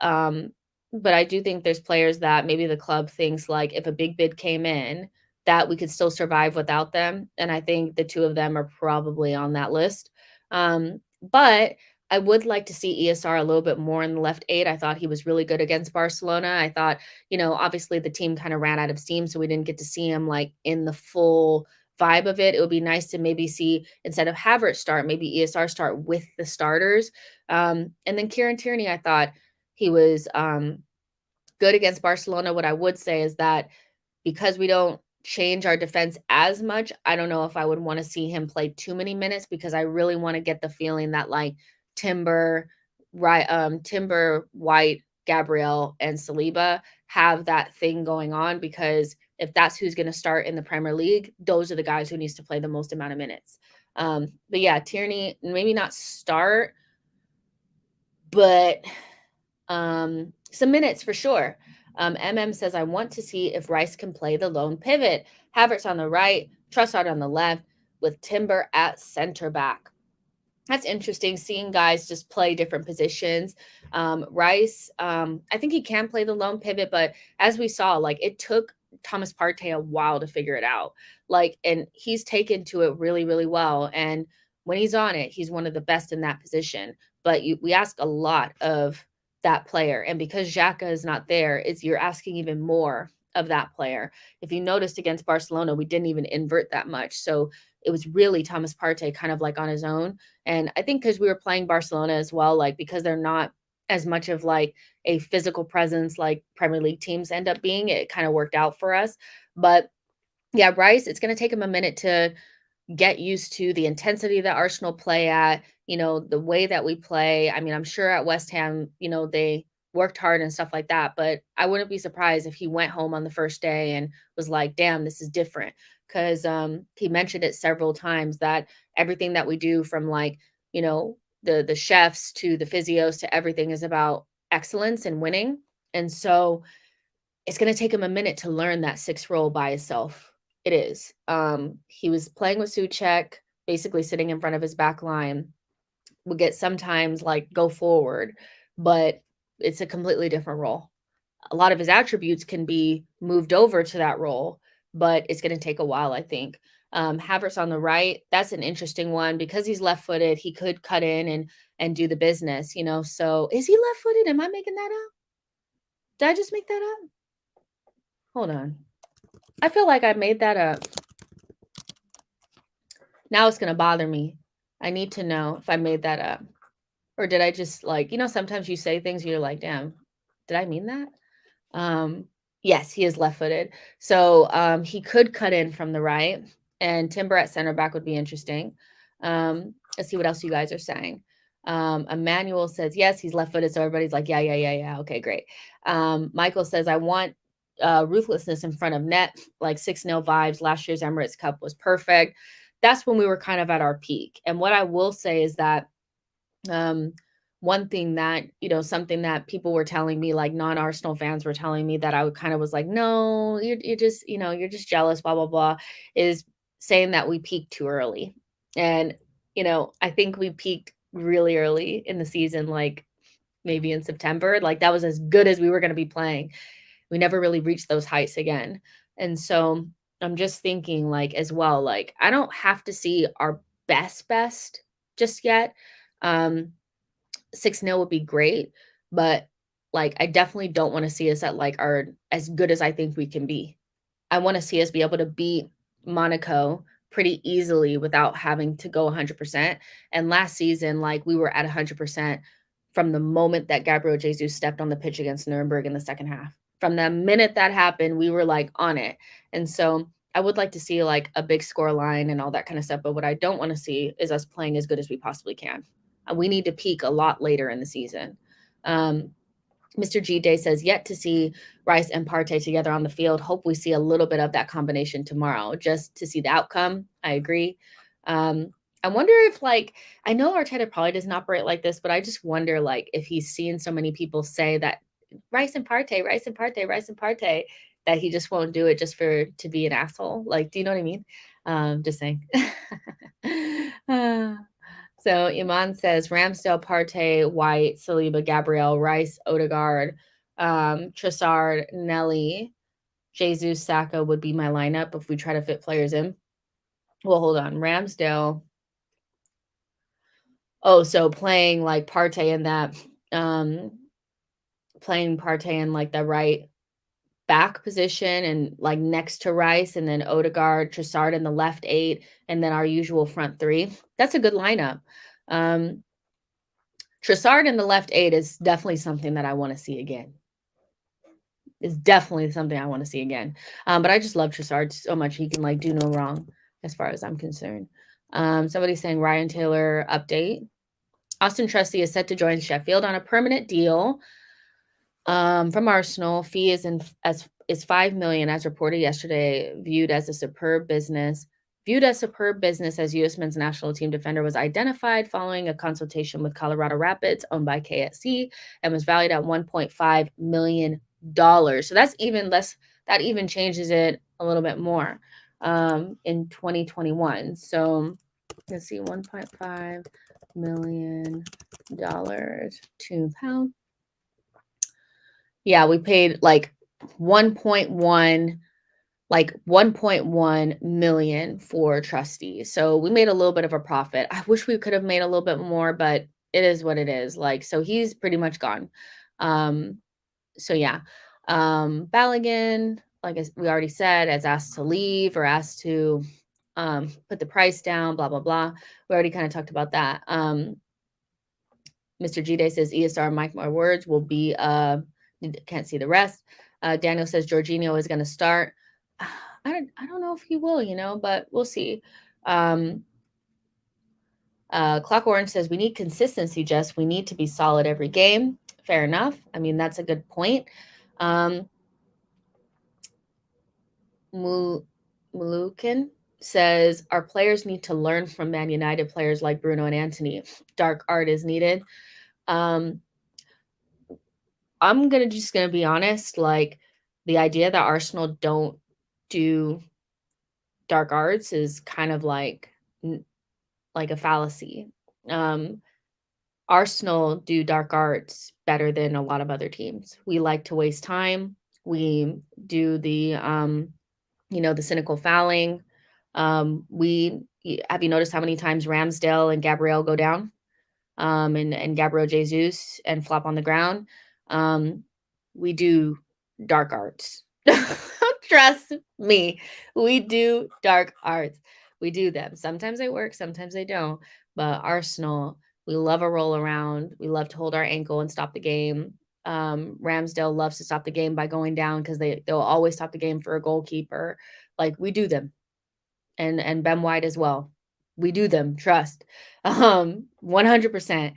Um, but I do think there's players that maybe the club thinks like if a big bid came in, that we could still survive without them. And I think the two of them are probably on that list. But I would like to see ESR a little bit more in the left eight. I thought he was really good against Barcelona. I thought, obviously the team kind of ran out of steam, so we didn't get to see him like in the full vibe of it. It would be nice to maybe see instead of Havertz start, maybe ESR start with the starters. And then Kieran Tierney, I thought he was good against Barcelona. What I would say is that because we don't change our defense as much, I don't know if I would want to see him play too many minutes because I really want to get the feeling that like Timber, right, Timber, White, Gabriel, and Saliba have that thing going on because if that's who's going to start in the Premier League, those are the guys who needs to play the most amount of minutes. But yeah, Tierney maybe not start, but some minutes for sure. MM says, I want to see if Rice can play the lone pivot. Havertz on the right, Trossard on the left, with Timber at center back. That's interesting seeing guys just play different positions. Rice, I think he can play the lone pivot, but as we saw, like it took Thomas Partey a while to figure it out. Like, and he's taken to it really, really well. And when he's on it, he's one of the best in that position. But we ask a lot of that player, and because Xhaka is not there, is you're asking even more of that player. If you noticed against Barcelona, we didn't even invert that much, so it was really Thomas Partey kind of like on his own. And I think because we were playing Barcelona as well, like because they're not as much of like a physical presence like Premier League teams end up being, it kind of worked out for us. But yeah, Rice, it's going to take him a minute to get used to the intensity that Arsenal play at, the way that we play. I mean, I'm sure at West Ham, they worked hard and stuff like that, but I wouldn't be surprised if he went home on the first day and was like, damn, this is different. Cause he mentioned it several times that everything that we do from like, the chefs to the physios to everything is about excellence and winning. And so it's gonna take him a minute to learn that 6 role by himself. It is. He was playing with Souček, basically sitting in front of his back line, would get sometimes, like, go forward, but it's a completely different role. A lot of his attributes can be moved over to that role, but it's gonna take a while, I think. Havertz on the right, that's an interesting one because he's left-footed, he could cut in and do the business, so is he left-footed? Am I making that up? Did I just make that up? Hold on. I feel like I made that up. Now it's gonna bother me. I need to know if I made that up. Or did I just like, sometimes you say things and you're like, damn, did I mean that? Um, yes, he is left-footed. So he could cut in from the right, and Timber at center back would be interesting. Let's see what else you guys are saying. Emmanuel says, yes, he's left-footed. So everybody's like, yeah, yeah, yeah, yeah. Okay, great. Michael says, I want ruthlessness in front of net, like 6-0 vibes. Last year's Emirates Cup was perfect. That's when we were kind of at our peak. And what I will say is that um, one thing that, something that people were telling me, like non-Arsenal fans were telling me that I would kind of was like, no, you're just, you're just jealous, blah, blah, blah, is saying that we peaked too early. And, I think we peaked really early in the season, like maybe in September. Like that was as good as we were going to be playing. We never really reached those heights again. And so I'm just thinking, like, as well, like, I don't have to see our best just yet. 6-0 would be great, but, like, I definitely don't wanna see us at, like, our as good as I think we can be. I wanna see us be able to beat Monaco pretty easily without having to go 100%, and last season, like, we were at 100% from the moment that Gabriel Jesus stepped on the pitch against Nuremberg in the second half. From the minute that happened, we were, like, on it, and so I would like to see, like, a big score line and all that kinda stuff, but what I don't wanna see is us playing as good as we possibly can. We need to peak a lot later in the season. Um, Mr. G Day says, yet to see Rice and Partey together on the field. Hope we see a little bit of that combination tomorrow just to see the outcome. I agree. Um, I wonder if, like, I know Arteta probably doesn't operate like this, but I just wonder, like, if he's seen so many people say that Rice and Partey, Rice and Partey, Rice and Partey, that he just won't do it just to be an asshole. Like, do you know what I mean? Just saying. Uh, so Iman says Ramsdale, Partey, White, Saliba, Gabriel, Rice, Odegaard, Trossard, Nelly, Jesus, Saka would be my lineup if we try to fit players in. Well, hold on. Ramsdale. Oh, so playing like Partey in that, playing Partey in like the right back position and like next to Rice, and then Odegaard, Trossard in the left 8, and then our usual front 3. That's a good lineup. Trossard in the left 8 is definitely something that I wanna see again. It's definitely something I wanna see again. But I just love Trossard so much. He can, like, do no wrong as far as I'm concerned. Somebody's saying Ryan Taylor update. Austin Trusty is set to join Sheffield on a permanent deal, from Arsenal. Fee is 5 million as reported yesterday, viewed as superb business as US men's national team defender was identified following a consultation with Colorado Rapids, owned by KSC, and was valued at $1.5 million. So that's even less, that even changes it a little bit more, in 2021. So let's see, $1.5 million to pound. Yeah, we paid like 1.1 million for trustees. So we made a little bit of a profit. I wish we could have made a little bit more, but it is what it is. Like, so he's pretty much gone. So yeah. Balogun, like we already said, is asked to leave or asked to put the price down, blah, blah, blah. We already kind of talked about that. Mr. G Day says ESR, Mike, my words will be can't see the rest. Daniel says Jorginho is going to start. I don't know if he will, but we'll see. Clock Orange says we need consistency, Jess. We need to be solid every game. Fair enough. I mean, that's a good point. Mulukin says our players need to learn from Man United players like Bruno and Anthony. Dark art is needed. I'm just gonna be honest. Like, the idea that Arsenal don't do dark arts is kind of like a fallacy. Arsenal do dark arts better than a lot of other teams. We like to waste time. We do the the cynical fouling. Have you noticed how many times Ramsdale and Gabriel go down? And Gabriel Jesus and flop on the ground. We do dark arts. Trust me, we do dark arts. We do them. Sometimes they work, sometimes they don't. But Arsenal, we love a roll around. We love to hold our ankle and stop the game. Ramsdale loves to stop the game by going down because they'll always stop the game for a goalkeeper. Like, we do them. And Ben White as well. We do them, trust. 100%.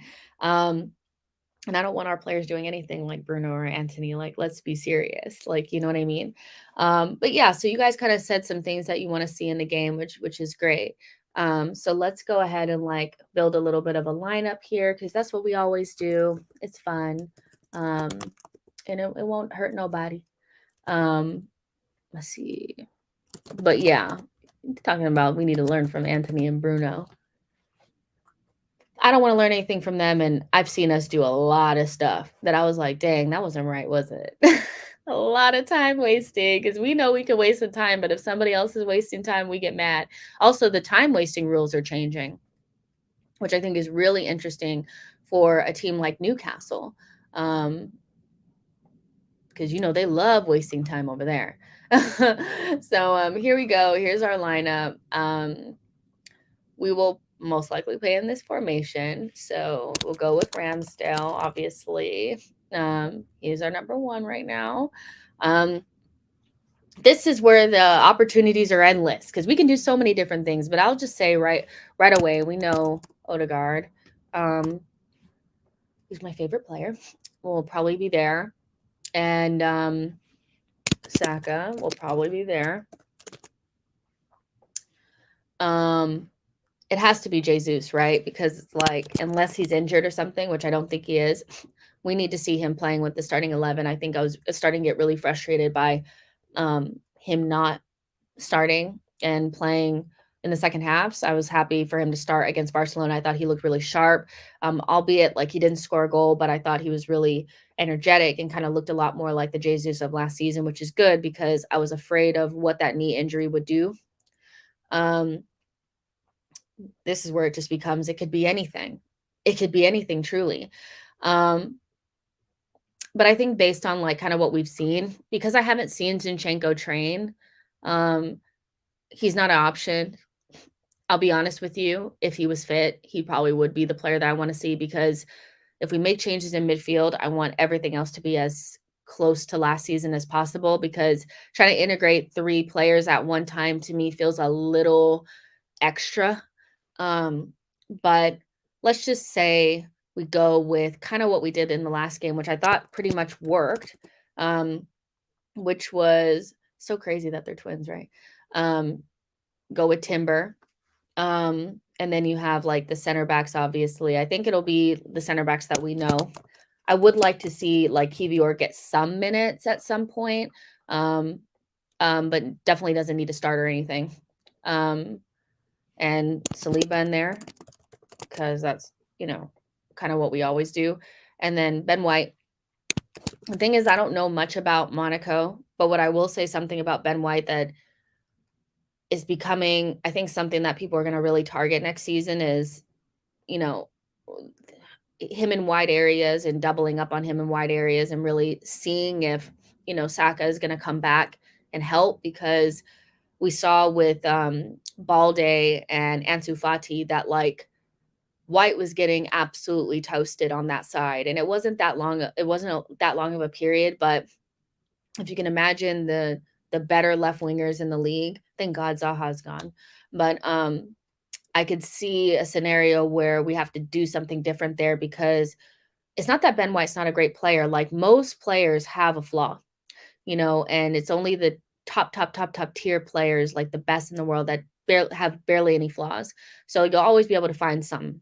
And I don't want our players doing anything like Bruno or Anthony. Like, let's be serious. Like, you know what I mean? But yeah, so you guys kind of said some things that you want to see in the game, which is great. So let's go ahead and like build a little bit of a lineup here because that's what we always do. It's fun. Um, and it won't hurt nobody. Let's see. But yeah, talking about we need to learn from Anthony and Bruno. I don't want to learn anything from them. And I've seen us do a lot of stuff that I was like, dang, that wasn't right, was it? A lot of time wasting because we know we can waste some time, but if somebody else is wasting time, we get mad. Also, the time wasting rules are changing, which I think is really interesting for a team like Newcastle. Because they love wasting time over there. So here we go. Here's our lineup. We will most likely play in this formation. So we'll go with Ramsdale, obviously. He's our number one right now. This is where the opportunities are endless because we can do so many different things. But I'll just say right away, we know Odegaard. He's my favorite player. Will probably be there. And Saka will probably be there. It has to be Jesus, right? Because it's like, unless he's injured or something, which I don't think he is, we need to see him playing with the starting 11. I think I was starting to get really frustrated by him not starting and playing in the second half. So I was happy for him to start against Barcelona. I thought he looked really sharp, albeit like he didn't score a goal, but I thought he was really energetic and kind of looked a lot more like the Jesus of last season, which is good because I was afraid of what that knee injury would do. This is where it just becomes, it could be anything. It could be anything truly. But I think based on like kind of what we've seen, because I haven't seen Zinchenko train, he's not an option. I'll be honest with you. If he was fit, he probably would be the player that I want to see because if we make changes in midfield, I want everything else to be as close to last season as possible because trying to integrate 3 players at one time to me feels a little extra. But let's just say we go with kind of what we did in the last game, which I thought pretty much worked, which was so crazy that they're twins, right? Go with Timber. And then you have like the center backs, obviously. I think it'll be the center backs that we know. I would like to see like Kivior get some minutes at some point, but definitely doesn't need to start or anything. And Saliba in there because that's, kind of what we always do. And then Ben White. The thing is, I don't know much about Monaco, but what I will say something about Ben White that is becoming, I think, something that people are going to really target next season is, you know, him in wide areas and doubling up on him in wide areas and really seeing if, Saka is going to come back and help because we saw with Balde and Ansu Fati that like White was getting absolutely toasted on that side. And it wasn't that long. It wasn't that long of a period, but if you can imagine the better left wingers in the league, thank God Zaha's gone. But I could see a scenario where we have to do something different there because it's not that Ben White's not a great player. Like most players have a flaw, and it's only the top tier players, like the best in the world that have barely any flaws. So you'll always be able to find some.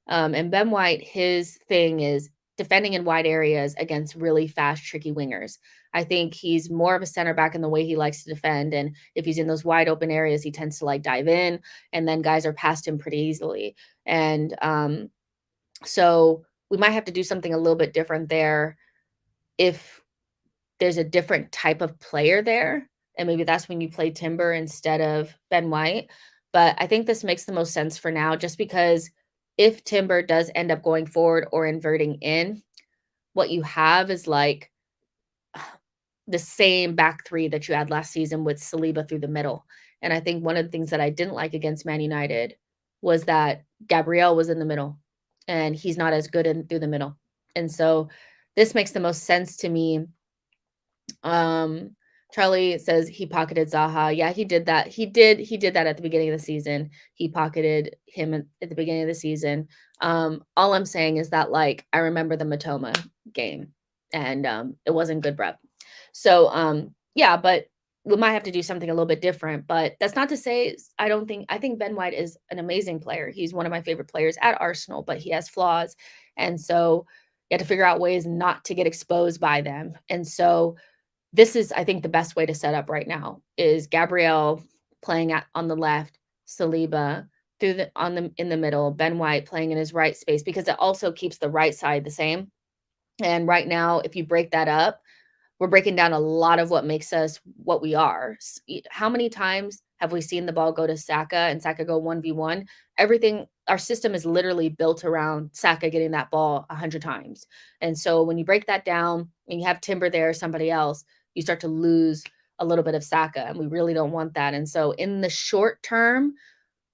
And Ben White, his thing is defending in wide areas against really fast, tricky wingers. I think he's more of a center back in the way he likes to defend. And if he's in those wide open areas, he tends to like dive in and then guys are past him pretty easily. And so we might have to do something a little bit different there if there's a different type of player there. And maybe that's when you play Timber instead of Ben White. But I think this makes the most sense for now, just because if Timber does end up going forward or inverting in, what you have is like the same back 3 that you had last season with Saliba through the middle. And I think one of the things that I didn't like against Man United was that Gabriel was in the middle and he's not as good in through the middle. And so this makes the most sense to me. Charlie says he pocketed Zaha. Yeah, he did that. He did that at the beginning of the season. He pocketed him at the beginning of the season. All I'm saying is that like I remember the Matoma game and it wasn't good, bruh. So yeah, but we might have to do something a little bit different, but that's not to say I think Ben White is an amazing player. He's one of my favorite players at Arsenal, but he has flaws. And so you have to figure out ways not to get exposed by them. And so this is, I think, the best way to set up right now is Gabrielle playing on the left, Saliba through the on the in the middle, Ben White playing in his right space because it also keeps the right side the same. And right now, if you break that up, we're breaking down a lot of what makes us what we are. How many times have we seen the ball go to Saka and Saka go 1v1? Everything, our system is literally built around Saka getting that ball 100 times. And so when you break that down and you have Timber there, somebody else, you start to lose a little bit of Saka. And we really don't want that. And so in the short term,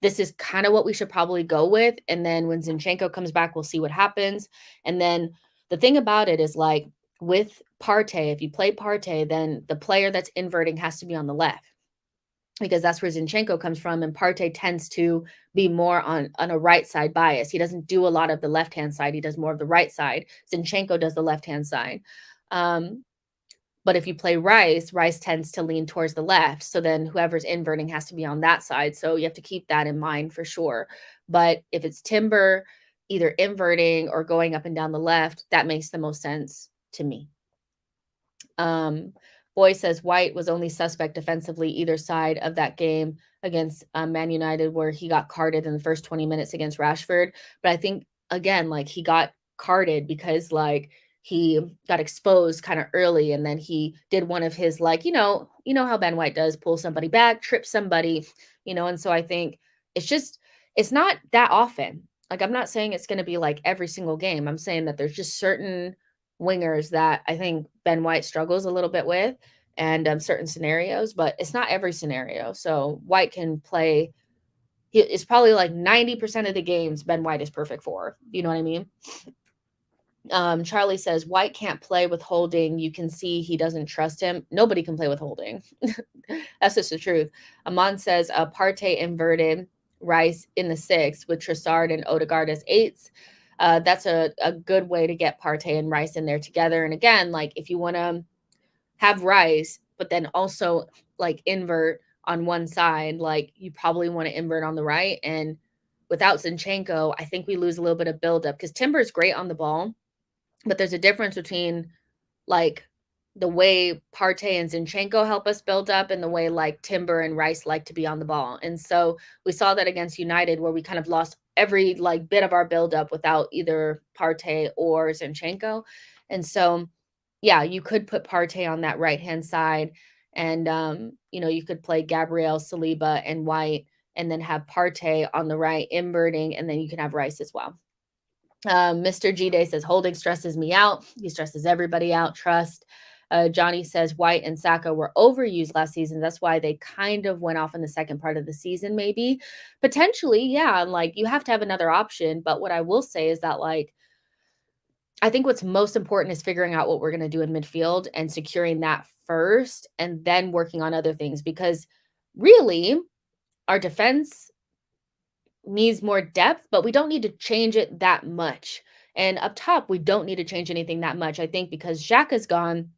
this is kind of what we should probably go with. And then when Zinchenko comes back, we'll see what happens. And then the thing about it is like with Partey, if you play Partey, then the player that's inverting has to be on the left because that's where Zinchenko comes from. And Partey tends to be more on a right side bias. He doesn't do a lot of the left hand side. He does more of the right side. Zinchenko does the left hand side. But if you play Rice, Rice tends to lean towards the left. So then whoever's inverting has to be on that side. So you have to keep that in mind for sure. But if it's Timber either inverting or going up and down the left, that makes the most sense to me. Boy says White was only suspect defensively either side of that game against Man United where he got carded in the first 20 minutes against Rashford. But I think, again, like he got carded because like he got exposed kind of early and then he did one of his like, how Ben White does, pull somebody back, trip somebody, and so I think it's not that often. Like I'm not saying it's going to be like every single game. I'm saying that there's just certain wingers that I think Ben White struggles a little bit with and certain scenarios, but it's not every scenario. So White can play. It's probably like 90% of the games Ben White is perfect for. You know what I mean? Charlie says White can't play with Holding. You can see he doesn't trust him. Nobody can play with Holding. That's just the truth. Amon says Partey inverted, Rice in the 6 with Trossard and Odegaard as 8s. That's a good way to get Partey and Rice in there together. And again, like if you want to have Rice, but then also like invert on one side, like you probably want to invert on the right. And without Zinchenko, I think we lose a little bit of buildup because Timber is great on the ball. But there's a difference between like the way Partey and Zinchenko help us build up and the way like Timber and Rice like to be on the ball. And so we saw that against United where we kind of lost every like bit of our buildup without either Partey or Zinchenko. And so, yeah, you could put Partey on that right-hand side and, you could play Gabriel, Saliba, and White and then have Partey on the right inverting, and then you can have Rice as well. Mr. G Day says Holding stresses me out. He stresses everybody out. Trust. Johnny says White and Saka were overused last season. That's why they kind of went off in the second part of the season, maybe. Potentially, yeah. Like you have to have another option. But what I will say is that like I think what's most important is figuring out what we're going to do in midfield and securing that first and then working on other things because really our defense needs more depth, but we don't need to change it that much. And up top, we don't need to change anything that much. I think because Xhaka's gone,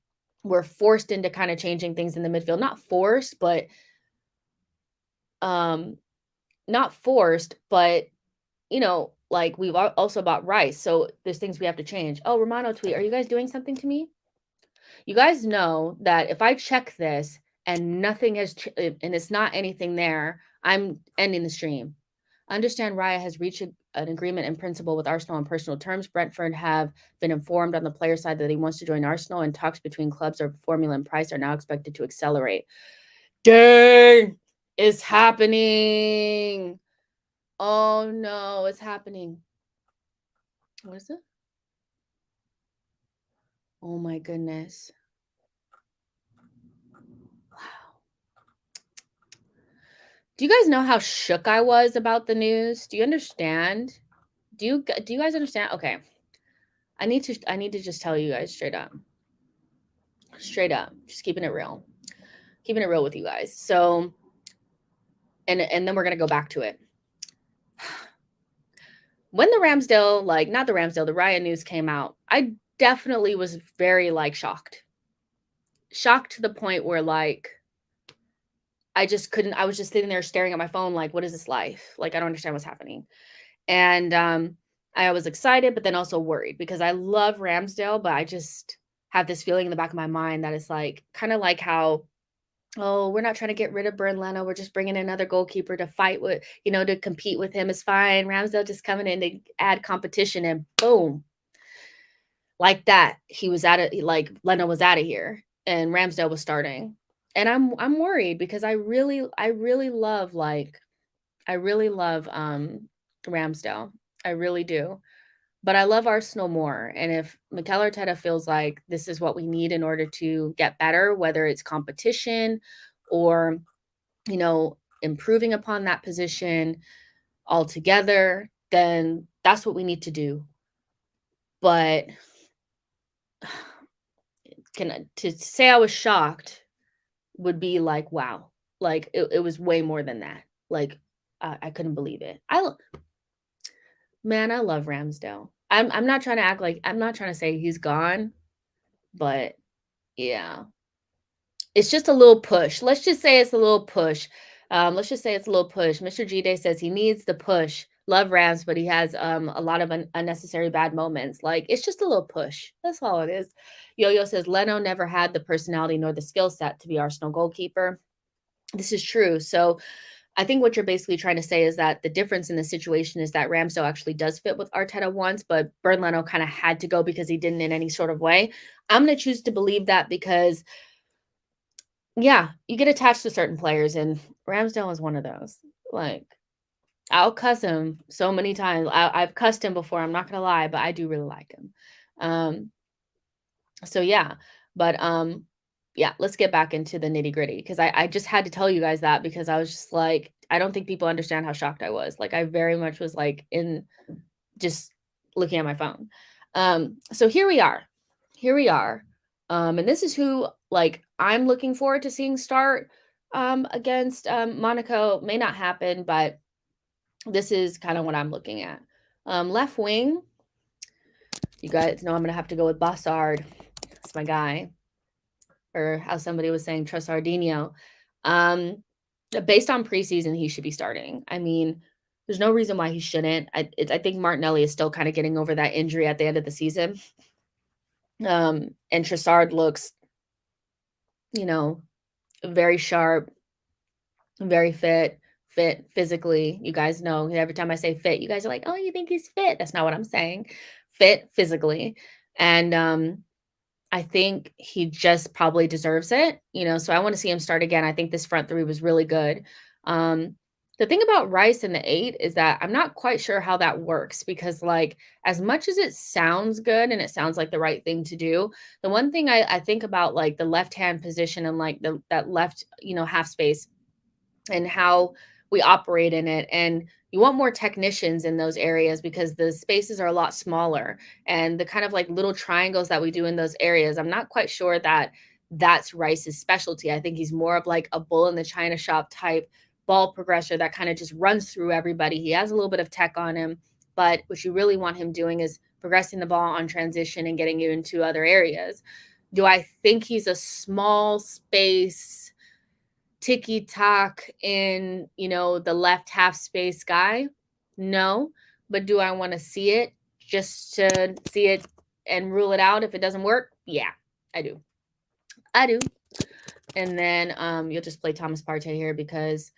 we're forced into kind of changing things in the midfield. Not forced, but like we've also bought Rice. So there's things we have to change. Oh, Romano tweet, are you guys doing something to me? You guys know that if I check this and nothing has and it's not anything there, I'm ending the stream. Understand Raya has reached an agreement in principle with Arsenal on personal terms. Brentford have been informed on the player side that he wants to join Arsenal, and talks between clubs of formula and price are now expected to accelerate. Dang! It's happening. Oh no, it's happening. What is it? Oh my goodness. Wow. Do you guys know how shook I was about the news? Do you understand? Do you guys understand? Okay. I need to just tell you guys straight up. Straight up. Just keeping it real. Keeping it real with you guys. So and then we're going to go back to it. When the the Raya news came out, I definitely was very like shocked. Shocked to the point where like I just couldn't. I was just sitting there staring at my phone like, "What is this life? Like, I don't understand what's happening." And, I was excited, but then also worried because I love Ramsdale, but I just have this feeling in the back of my mind that it's like kinda like how, "Oh, we're not trying to get rid of Bernd Leno, we're just bringing in another goalkeeper to fight with, to compete with him is fine. Ramsdale just coming in to add competition," and boom, like that, he was out of like, Leno was outta here, and Ramsdale was starting. And I'm worried because I really love, I really love, Ramsdale. I really do. But I love Arsenal more, and if Mikel Arteta feels like this is what we need in order to get better, whether it's competition or, improving upon that position altogether, then that's what we need to do. But to say I was shocked would be like, wow, like it was way more than that. Like I couldn't believe it. Man, I love Ramsdale. I'm not trying to act like I'm not trying to say he's gone, but yeah. It's just a little push. Let's just say it's a little push. Let's just say it's a little push. Mr. G-Day says he needs the push. Love Rams, but he has a lot of unnecessary bad moments. Like it's just a little push. That's all it is. Yo-Yo says Leno never had the personality nor the skill set to be Arsenal goalkeeper. This is true. So I think what you're basically trying to say is that the difference in the situation is that Ramsdale actually does fit with Arteta once, but Bernd Leno kind of had to go because he didn't in any sort of way. I'm going to choose to believe that because, yeah, you get attached to certain players, and Ramsdale is one of those. Like, I'll cuss him so many times. I've cussed him before. I'm not going to lie, but I do really like him. Um, so yeah, but yeah, let's get back into the nitty-gritty because I just had to tell you guys that because I was just like, I don't think people understand how shocked I was. Like I very much was like in just looking at my phone. So here we are. Here we are. And this is who like I'm looking forward to seeing start against Monaco. May not happen, but this is kind of what I'm looking at. Left wing, you guys know I'm gonna have to go with Bossard. That's my guy. Or how somebody was saying Trossardinho. Based on preseason, he should be starting. I mean, there's no reason why he shouldn't. I think Martinelli is still kind of getting over that injury at the end of the season. And Trossard looks, very sharp, very fit physically. You guys know every time I say fit, you guys are like, oh, you think he's fit? That's not what I'm saying. Fit physically. And I think he just probably deserves it, so I want to see him start again. I think this front three was really good. The thing about Rice in the 8 is that I'm not quite sure how that works because, like, as much as it sounds good and it sounds like the right thing to do, the one thing I think about, like, the left-hand position and, like, that left, half space and how we operate in it. And you want more technicians in those areas because the spaces are a lot smaller and the kind of like little triangles that we do in those areas. I'm not quite sure that that's Rice's specialty. I think he's more of like a bull in the china shop type ball progressor that kind of just runs through everybody. He has a little bit of tech on him, but what you really want him doing is progressing the ball on transition and getting you into other areas. Do I think he's a small space ticky tock in, the left half space guy? No. But do I want to see it just to see it and rule it out if it doesn't work? Yeah, I do. I do. And then you'll just play Thomas Partey here because,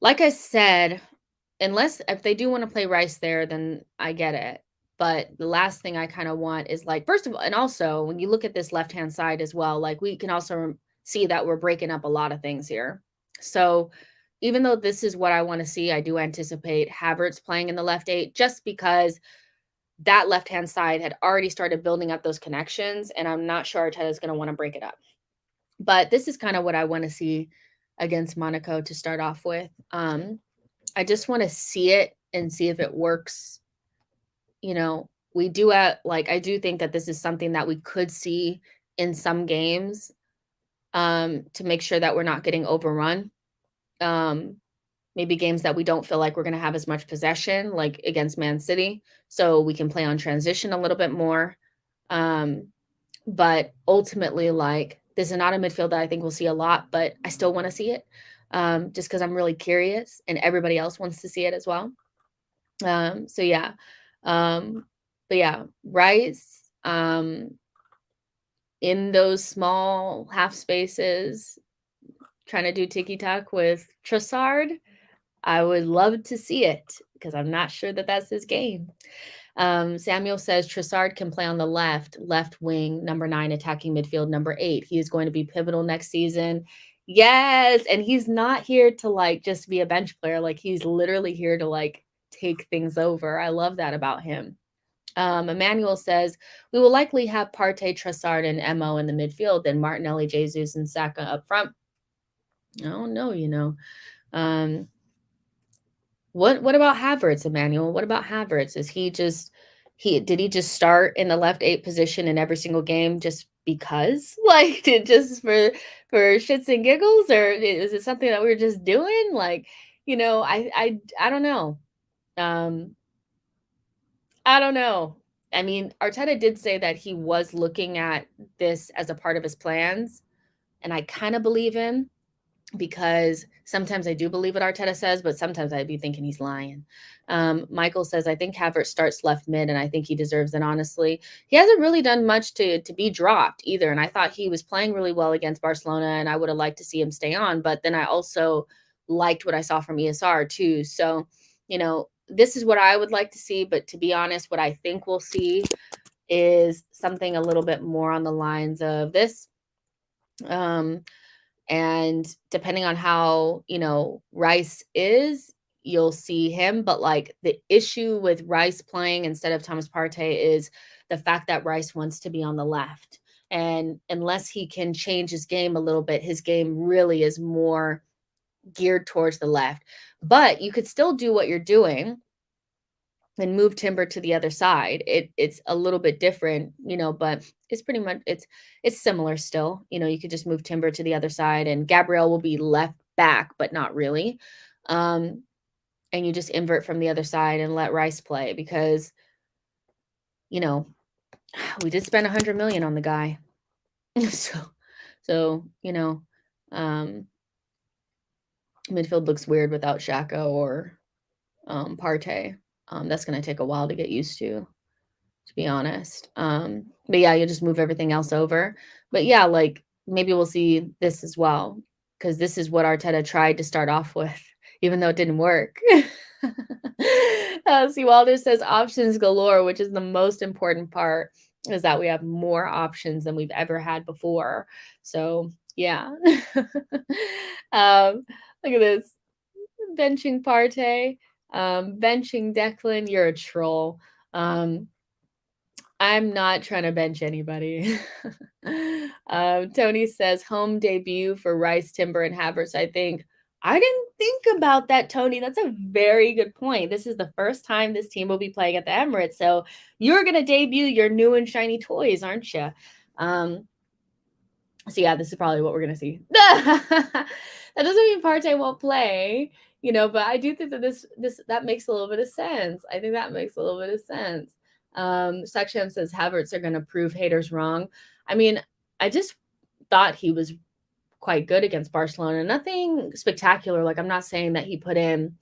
like I said, unless if they do want to play Rice there, then I get it. But the last thing I kind of want is like, first of all, and also when you look at this left-hand side as well, like we can also see that we're breaking up a lot of things here. So even though this is what I want to see, I do anticipate Havertz playing in the left 8 just because that left-hand side had already started building up those connections, and I'm not sure Arteta is going to want to break it up. But this is kind of what I want to see against Monaco to start off with. I just want to see it and see if it works. We do I do think that this is something that we could see in some games to make sure that we're not getting overrun. Maybe games that we don't feel like we're going to have as much possession, like against Man City, so we can play on transition a little bit more. But ultimately, like This is not a midfield that I think we'll see a lot, but I still want to see it, just because I'm really curious, and everybody else wants to see it as well. So yeah, but yeah, Rice in those small half spaces, trying to do tiki tac with Trossard. I would love to see it because I'm not sure that that's his game. Samuel says Trossard can play on the left wing, number 9, attacking midfield, number 8. He is going to be pivotal next season. Yes, and he's not here to like just be a bench player. Like he's literally here to like take things over. I love that about him. Emmanuel says we will likely have Partey, Trossard, and Mo in the midfield, then Martinelli, Jesus, and Saka up front. I don't know, Um, what about Havertz, Emmanuel? What about Havertz? Is he just did he just start in the left 8 position in every single game just because? Like just for shits and giggles, or is it something that we're just doing? Like, I don't know. Um I don't know. I mean, Arteta did say that he was looking at this as a part of his plans, and I kind of believe him because sometimes I do believe what Arteta says, but sometimes I'd be thinking he's lying. Michael says, I think Havertz starts left mid, and I think he deserves it, honestly. He hasn't really done much to be dropped either, and I thought he was playing really well against Barcelona, and I would have liked to see him stay on, but then I also liked what I saw from ESR too. So, this is what I would like to see, but to be honest, what I think we'll see is something a little bit more on the lines of this. And depending on how, Rice is, you'll see him. But like the issue with Rice playing instead of Thomas Partey is the fact that Rice wants to be on the left. And unless he can change his game a little bit, his game really is more geared towards the left. But you could still do what you're doing and move Timber to the other side. It's a little bit different, but it's pretty much it's similar still. You could just move Timber to the other side and Gabriel will be left back, but not really. And you just invert from the other side and let Rice play because we did spend 100 million on the guy. So, midfield looks weird without Xhaka or Partey. That's going to take a while to get used to be honest. But yeah, you just move everything else over. But yeah, like maybe we'll see this as well because this is what Arteta tried to start off with, even though it didn't work. See, Walter says options galore, which is the most important part, is that we have more options than we've ever had before. So yeah. Look at this. Benching Partey, benching Declan, you're a troll. I'm not trying to bench anybody. Tony says home debut for Rice, Timber, and Havertz. I didn't think about that, Tony. That's a very good point. This is the first time this team will be playing at the Emirates. So you're going to debut your new and shiny toys, aren't you? So yeah, this is probably what we're going to see. That doesn't mean Partey won't play, but I do think that this that makes a little bit of sense. I think that makes a little bit of sense. Saksham says Havertz are going to prove haters wrong. I mean, I just thought he was quite good against Barcelona. Nothing spectacular. Like I'm not saying that he put in,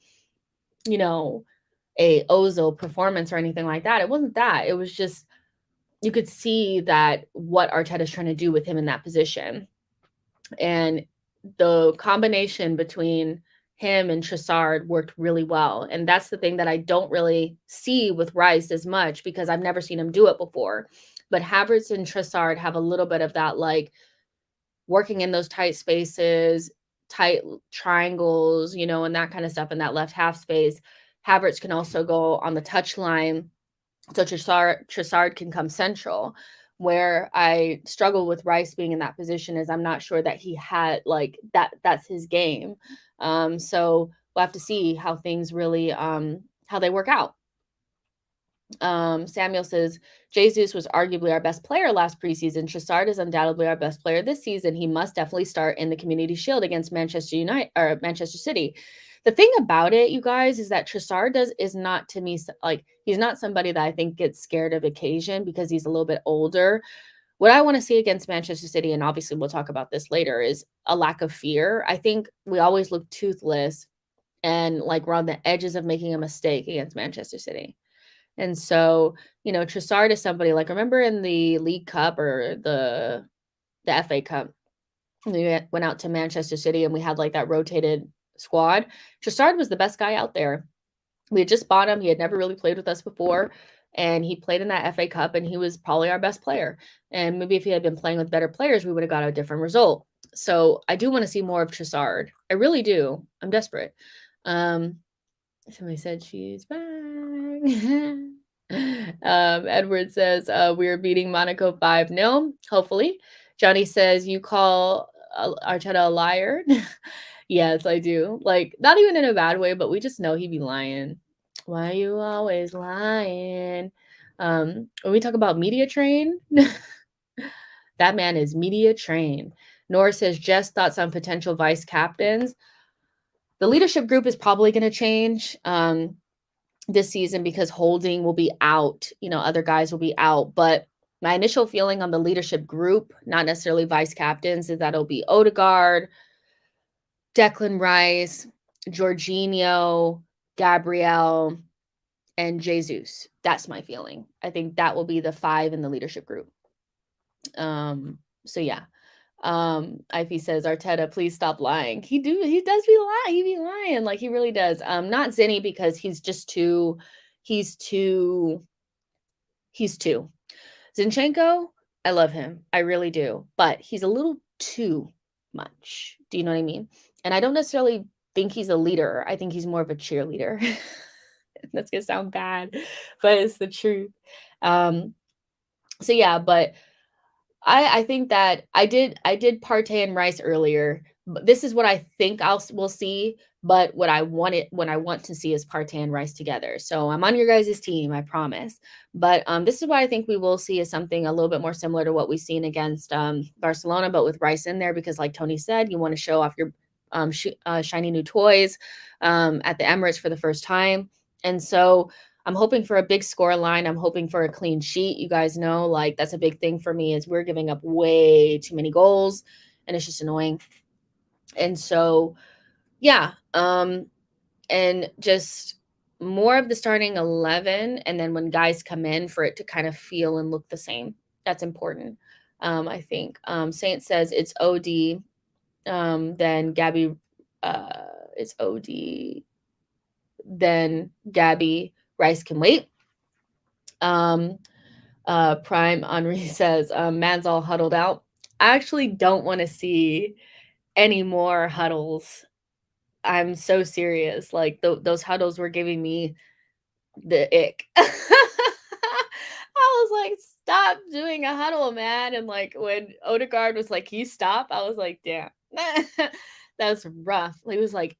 a Ozil performance or anything like that. It wasn't that. It was just you could see that what Arteta's trying to do with him in that position. And the combination between him and Trossard worked really well. And that's the thing that I don't really see with Rice as much because I've never seen him do it before. But Havertz and Trossard have a little bit of that, like working in those tight spaces, tight triangles, and that kind of stuff in that left half space. Havertz can also go on the touch line. So Trossard can come central. Where I struggle with Rice being in that position is I'm not sure that he had like that's his game. So we'll have to see how things really how they work out. Samuel says Jesus was arguably our best player last preseason. Trossard is undoubtedly our best player this season. He must definitely start in the Community Shield against Manchester United or Manchester City. The thing about it, you guys, is that Trossard is not he's not somebody that I think gets scared of occasion because he's a little bit older. What I want to see against Manchester City, and obviously we'll talk about this later, is a lack of fear. I think we always look toothless and like we're on the edges of making a mistake against Manchester City. And so, Trossard is somebody like, remember in the League Cup or the FA Cup, we went out to Manchester City and we had like that rotated squad. Trossard was the best guy out there. We had just bought him. He had never really played with us before. And he played in that FA Cup and he was probably our best player. And maybe if he had been playing with better players, we would have got a different result. So I do want to see more of Trossard. I really do. I'm desperate. Somebody said she's back. Edward says we're beating Monaco 5-0, hopefully. Johnny says you call Arteta a liar. Yes, I do. Like, not even in a bad way, but we just know he'd be lying. Why are you always lying? When we talk about media train, that man is media trained. Nora says, Jess, thoughts on potential vice captains. The leadership group is probably going to change this season because Holding will be out. Other guys will be out. But my initial feeling on the leadership group, not necessarily vice captains, is that it'll be Odegaard, Declan Rice, Jorginho, Gabriel, and Jesus. That's my feeling. I think that will be the 5 in the leadership group. So yeah. Ivy says, Arteta, please stop lying. He does be lying. He be lying. Like he really does. Not Zinni because he's too. Zinchenko, I love him. I really do. But he's a little too much. Do you know what I mean? And I don't necessarily think he's a leader. I think he's more of a cheerleader. That's gonna sound bad, but it's the truth. So yeah, but I think that I did Partey and Rice earlier. But this is what I think we'll see. But what I want to see is Partey and Rice together. So I'm on your guys' team, I promise. But this is what I think we will see is something a little bit more similar to what we've seen against Barcelona, but with Rice in there because, like Tony said, you want to show off your shiny new toys at the Emirates for the first time. And so I'm hoping for a big score line. I'm hoping for a clean sheet. You guys know, like, that's a big thing for me is we're giving up way too many goals and it's just annoying. And so, yeah. And just more of the starting 11. And then when guys come in for it to kind of feel and look the same. That's important. I think. Saint says it's OD. Then Gabby, it's OD. Then Gabby Rice can wait. Prime Henri says, man's all huddled out. I actually don't want to see any more huddles. I'm so serious. Like those huddles were giving me the ick. I was like, stop doing a huddle, man. And like when Odegaard was like, can you stop? I was like, damn, that's rough. He was like,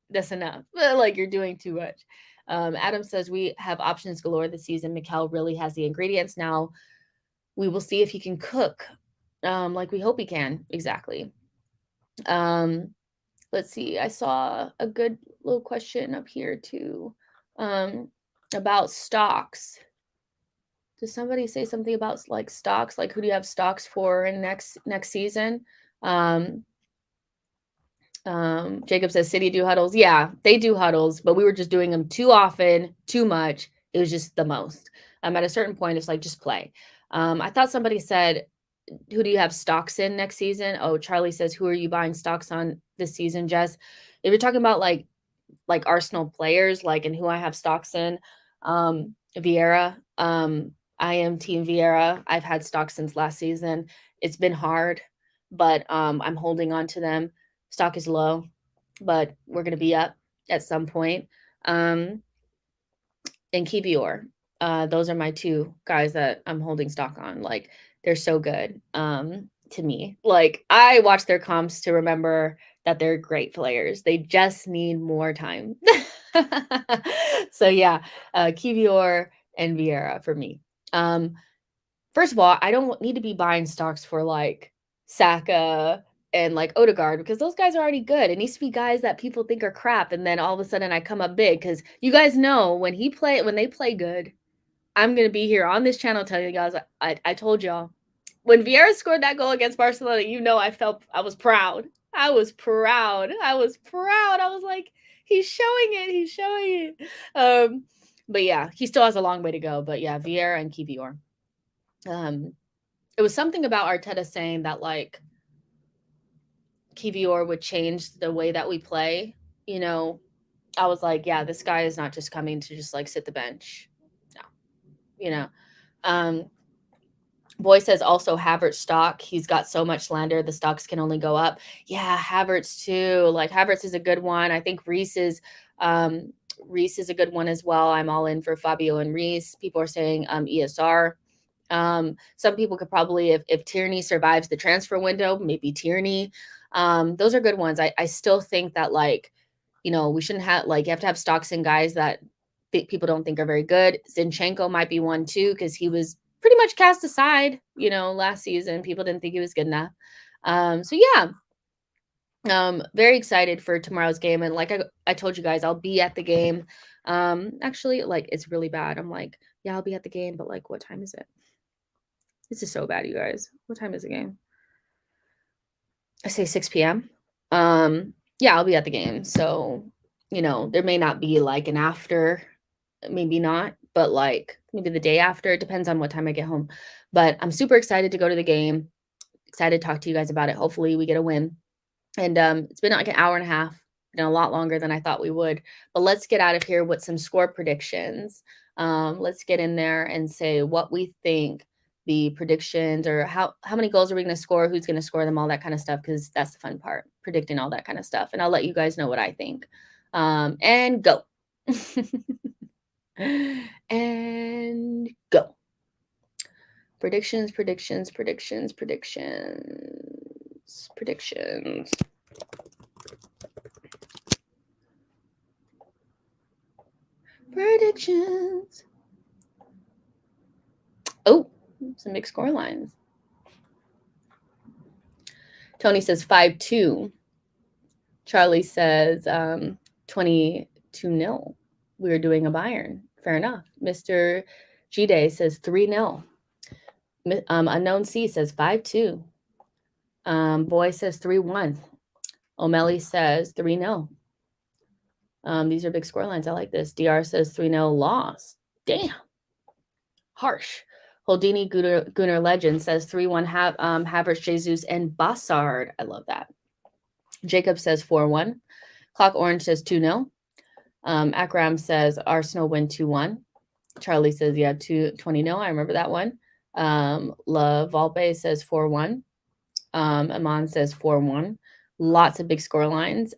that's enough. Like you're doing too much. Adam says we have options galore this season. Mikel really has the ingredients. Now we will see if he can cook. Like we hope he can. Exactly. Let's see. I saw a good little question up here too. About stocks. Does somebody say something about like stocks? Like who do you have stocks for in next season? Jacob says City do huddles. Yeah, they do huddles, but we were just doing them too often, too much. It was just the most. At a certain point, it's like just play. I thought somebody said, who do you have stocks in next season? Oh, Charlie says, who are you buying stocks on this season, Jess? If you're talking about like Arsenal players, like and who I have stocks in, Vieira. I am Team Vieira. I've had stocks since last season. It's been hard, but I'm holding on to them. Stock is low, but we're going to be up at some point. And Kivior. Those are my 2 guys that I'm holding stock on. Like they're so good to me. Like I watch their comps to remember that they're great players. They just need more time. So yeah, Kivior and Vieira for me. First of all, I don't need to be buying stocks for like Saka and like Odegaard because those guys are already good. It needs to be guys that people think are crap, and then all of a sudden I come up big because you guys know when they play good, I'm gonna be here on this channel telling you guys I told y'all when Vieira scored that goal against Barcelona, I was proud. I was proud. I was like, he's showing it. He's showing it. But yeah, he still has a long way to go. But yeah, Vieira and Kivior. It was something about Arteta saying that like Kivior would change the way that we play. You know, I was like, yeah, this guy is not just coming to just like sit the bench. No, you know. Boy says also Havertz stock. He's got so much slander. The stocks can only go up. Yeah, Havertz too. Like Havertz is a good one. I think Reese is a good one as well. I'm all in for Fabio and Reese. People are saying ESR. Some people could probably, if Tierney survives the transfer window, maybe Tierney. Those are good ones. I still think that like, we shouldn't have like you have to have stocks in guys that people don't think are very good. Zinchenko might be one too because he was pretty much cast aside, last season. People didn't think he was good enough. So yeah, very excited for tomorrow's game. And like I told you guys, I'll be at the game. Actually, like it's really bad. I'm like, yeah, I'll be at the game, but like, what time is it? This is so bad, you guys. What time is the game? I say 6 p.m. Yeah, I'll be at the game. So, there may not be like an after, maybe not, but like maybe the day after. It depends on what time I get home. But I'm super excited to go to the game. Excited to talk to you guys about it. Hopefully we get a win. And it's been like an hour and a half, been a lot longer than I thought we would. But let's get out of here with some score predictions. Let's get in there and say what we think the predictions or how many goals are we going to score, who's going to score them, all that kind of stuff, because that's the fun part, predicting all that kind of stuff. And I'll let you guys know what I think. And go. And go. Predictions. Predictions. Oh, some big score lines. Tony says 5-2. Charlie says 22-0. We were doing a Bayern. Fair enough. Mr. G-Day says 3-0. Unknown C says 5-2. Boy says 3-1. O'Malley says 3-0. These are big score lines. I like this. DR says 3-0 loss. Damn. Harsh. Holdini Gunnar Legend says 3-1 Havertz, Jesus, and Bassard. I love that. Jacob says 4-1. Clock Orange says 2-0. Akram says Arsenal win 2-1. Charlie says, yeah, 20-0. I remember that one. La Volpe says 4-1. Aman says 4-1. Lots of big score lines.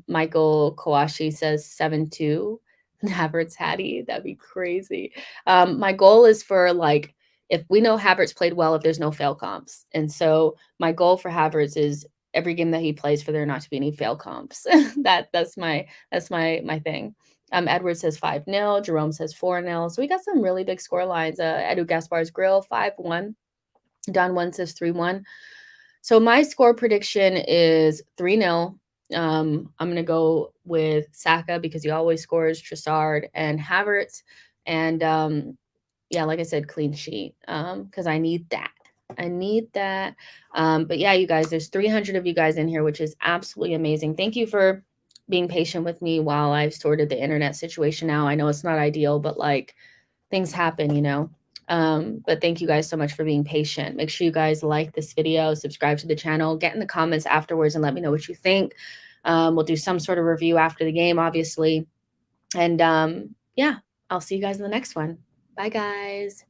Michael Kawashi says 7-2. Havertz Hattie. That'd be crazy. My goal is for like, if we know Havertz played well, if there's no fail comps. And so my goal for Havertz is every game that he plays for there not to be any fail comps. That's my thing. Edward says 5-0. Jerome says 4-0. So we got some really big score lines. Edu Gaspar's Grill 5-1. Don 1 says 3-1. So my score prediction is 3-0. I'm going to go with Saka because he always scores, Trossard and Havertz. And yeah, like I said, clean sheet because I need that. But yeah, you guys, there's 300 of you guys in here, which is absolutely amazing. Thank you for being patient with me while I've sorted the internet situation out. I know it's not ideal, but like things happen, but thank you guys so much for being patient. Make sure you guys like this video, subscribe to the channel, get in the comments afterwards and let me know what you think. We'll do some sort of review after the game, obviously. And yeah, I'll see you guys in the next one. Bye, guys.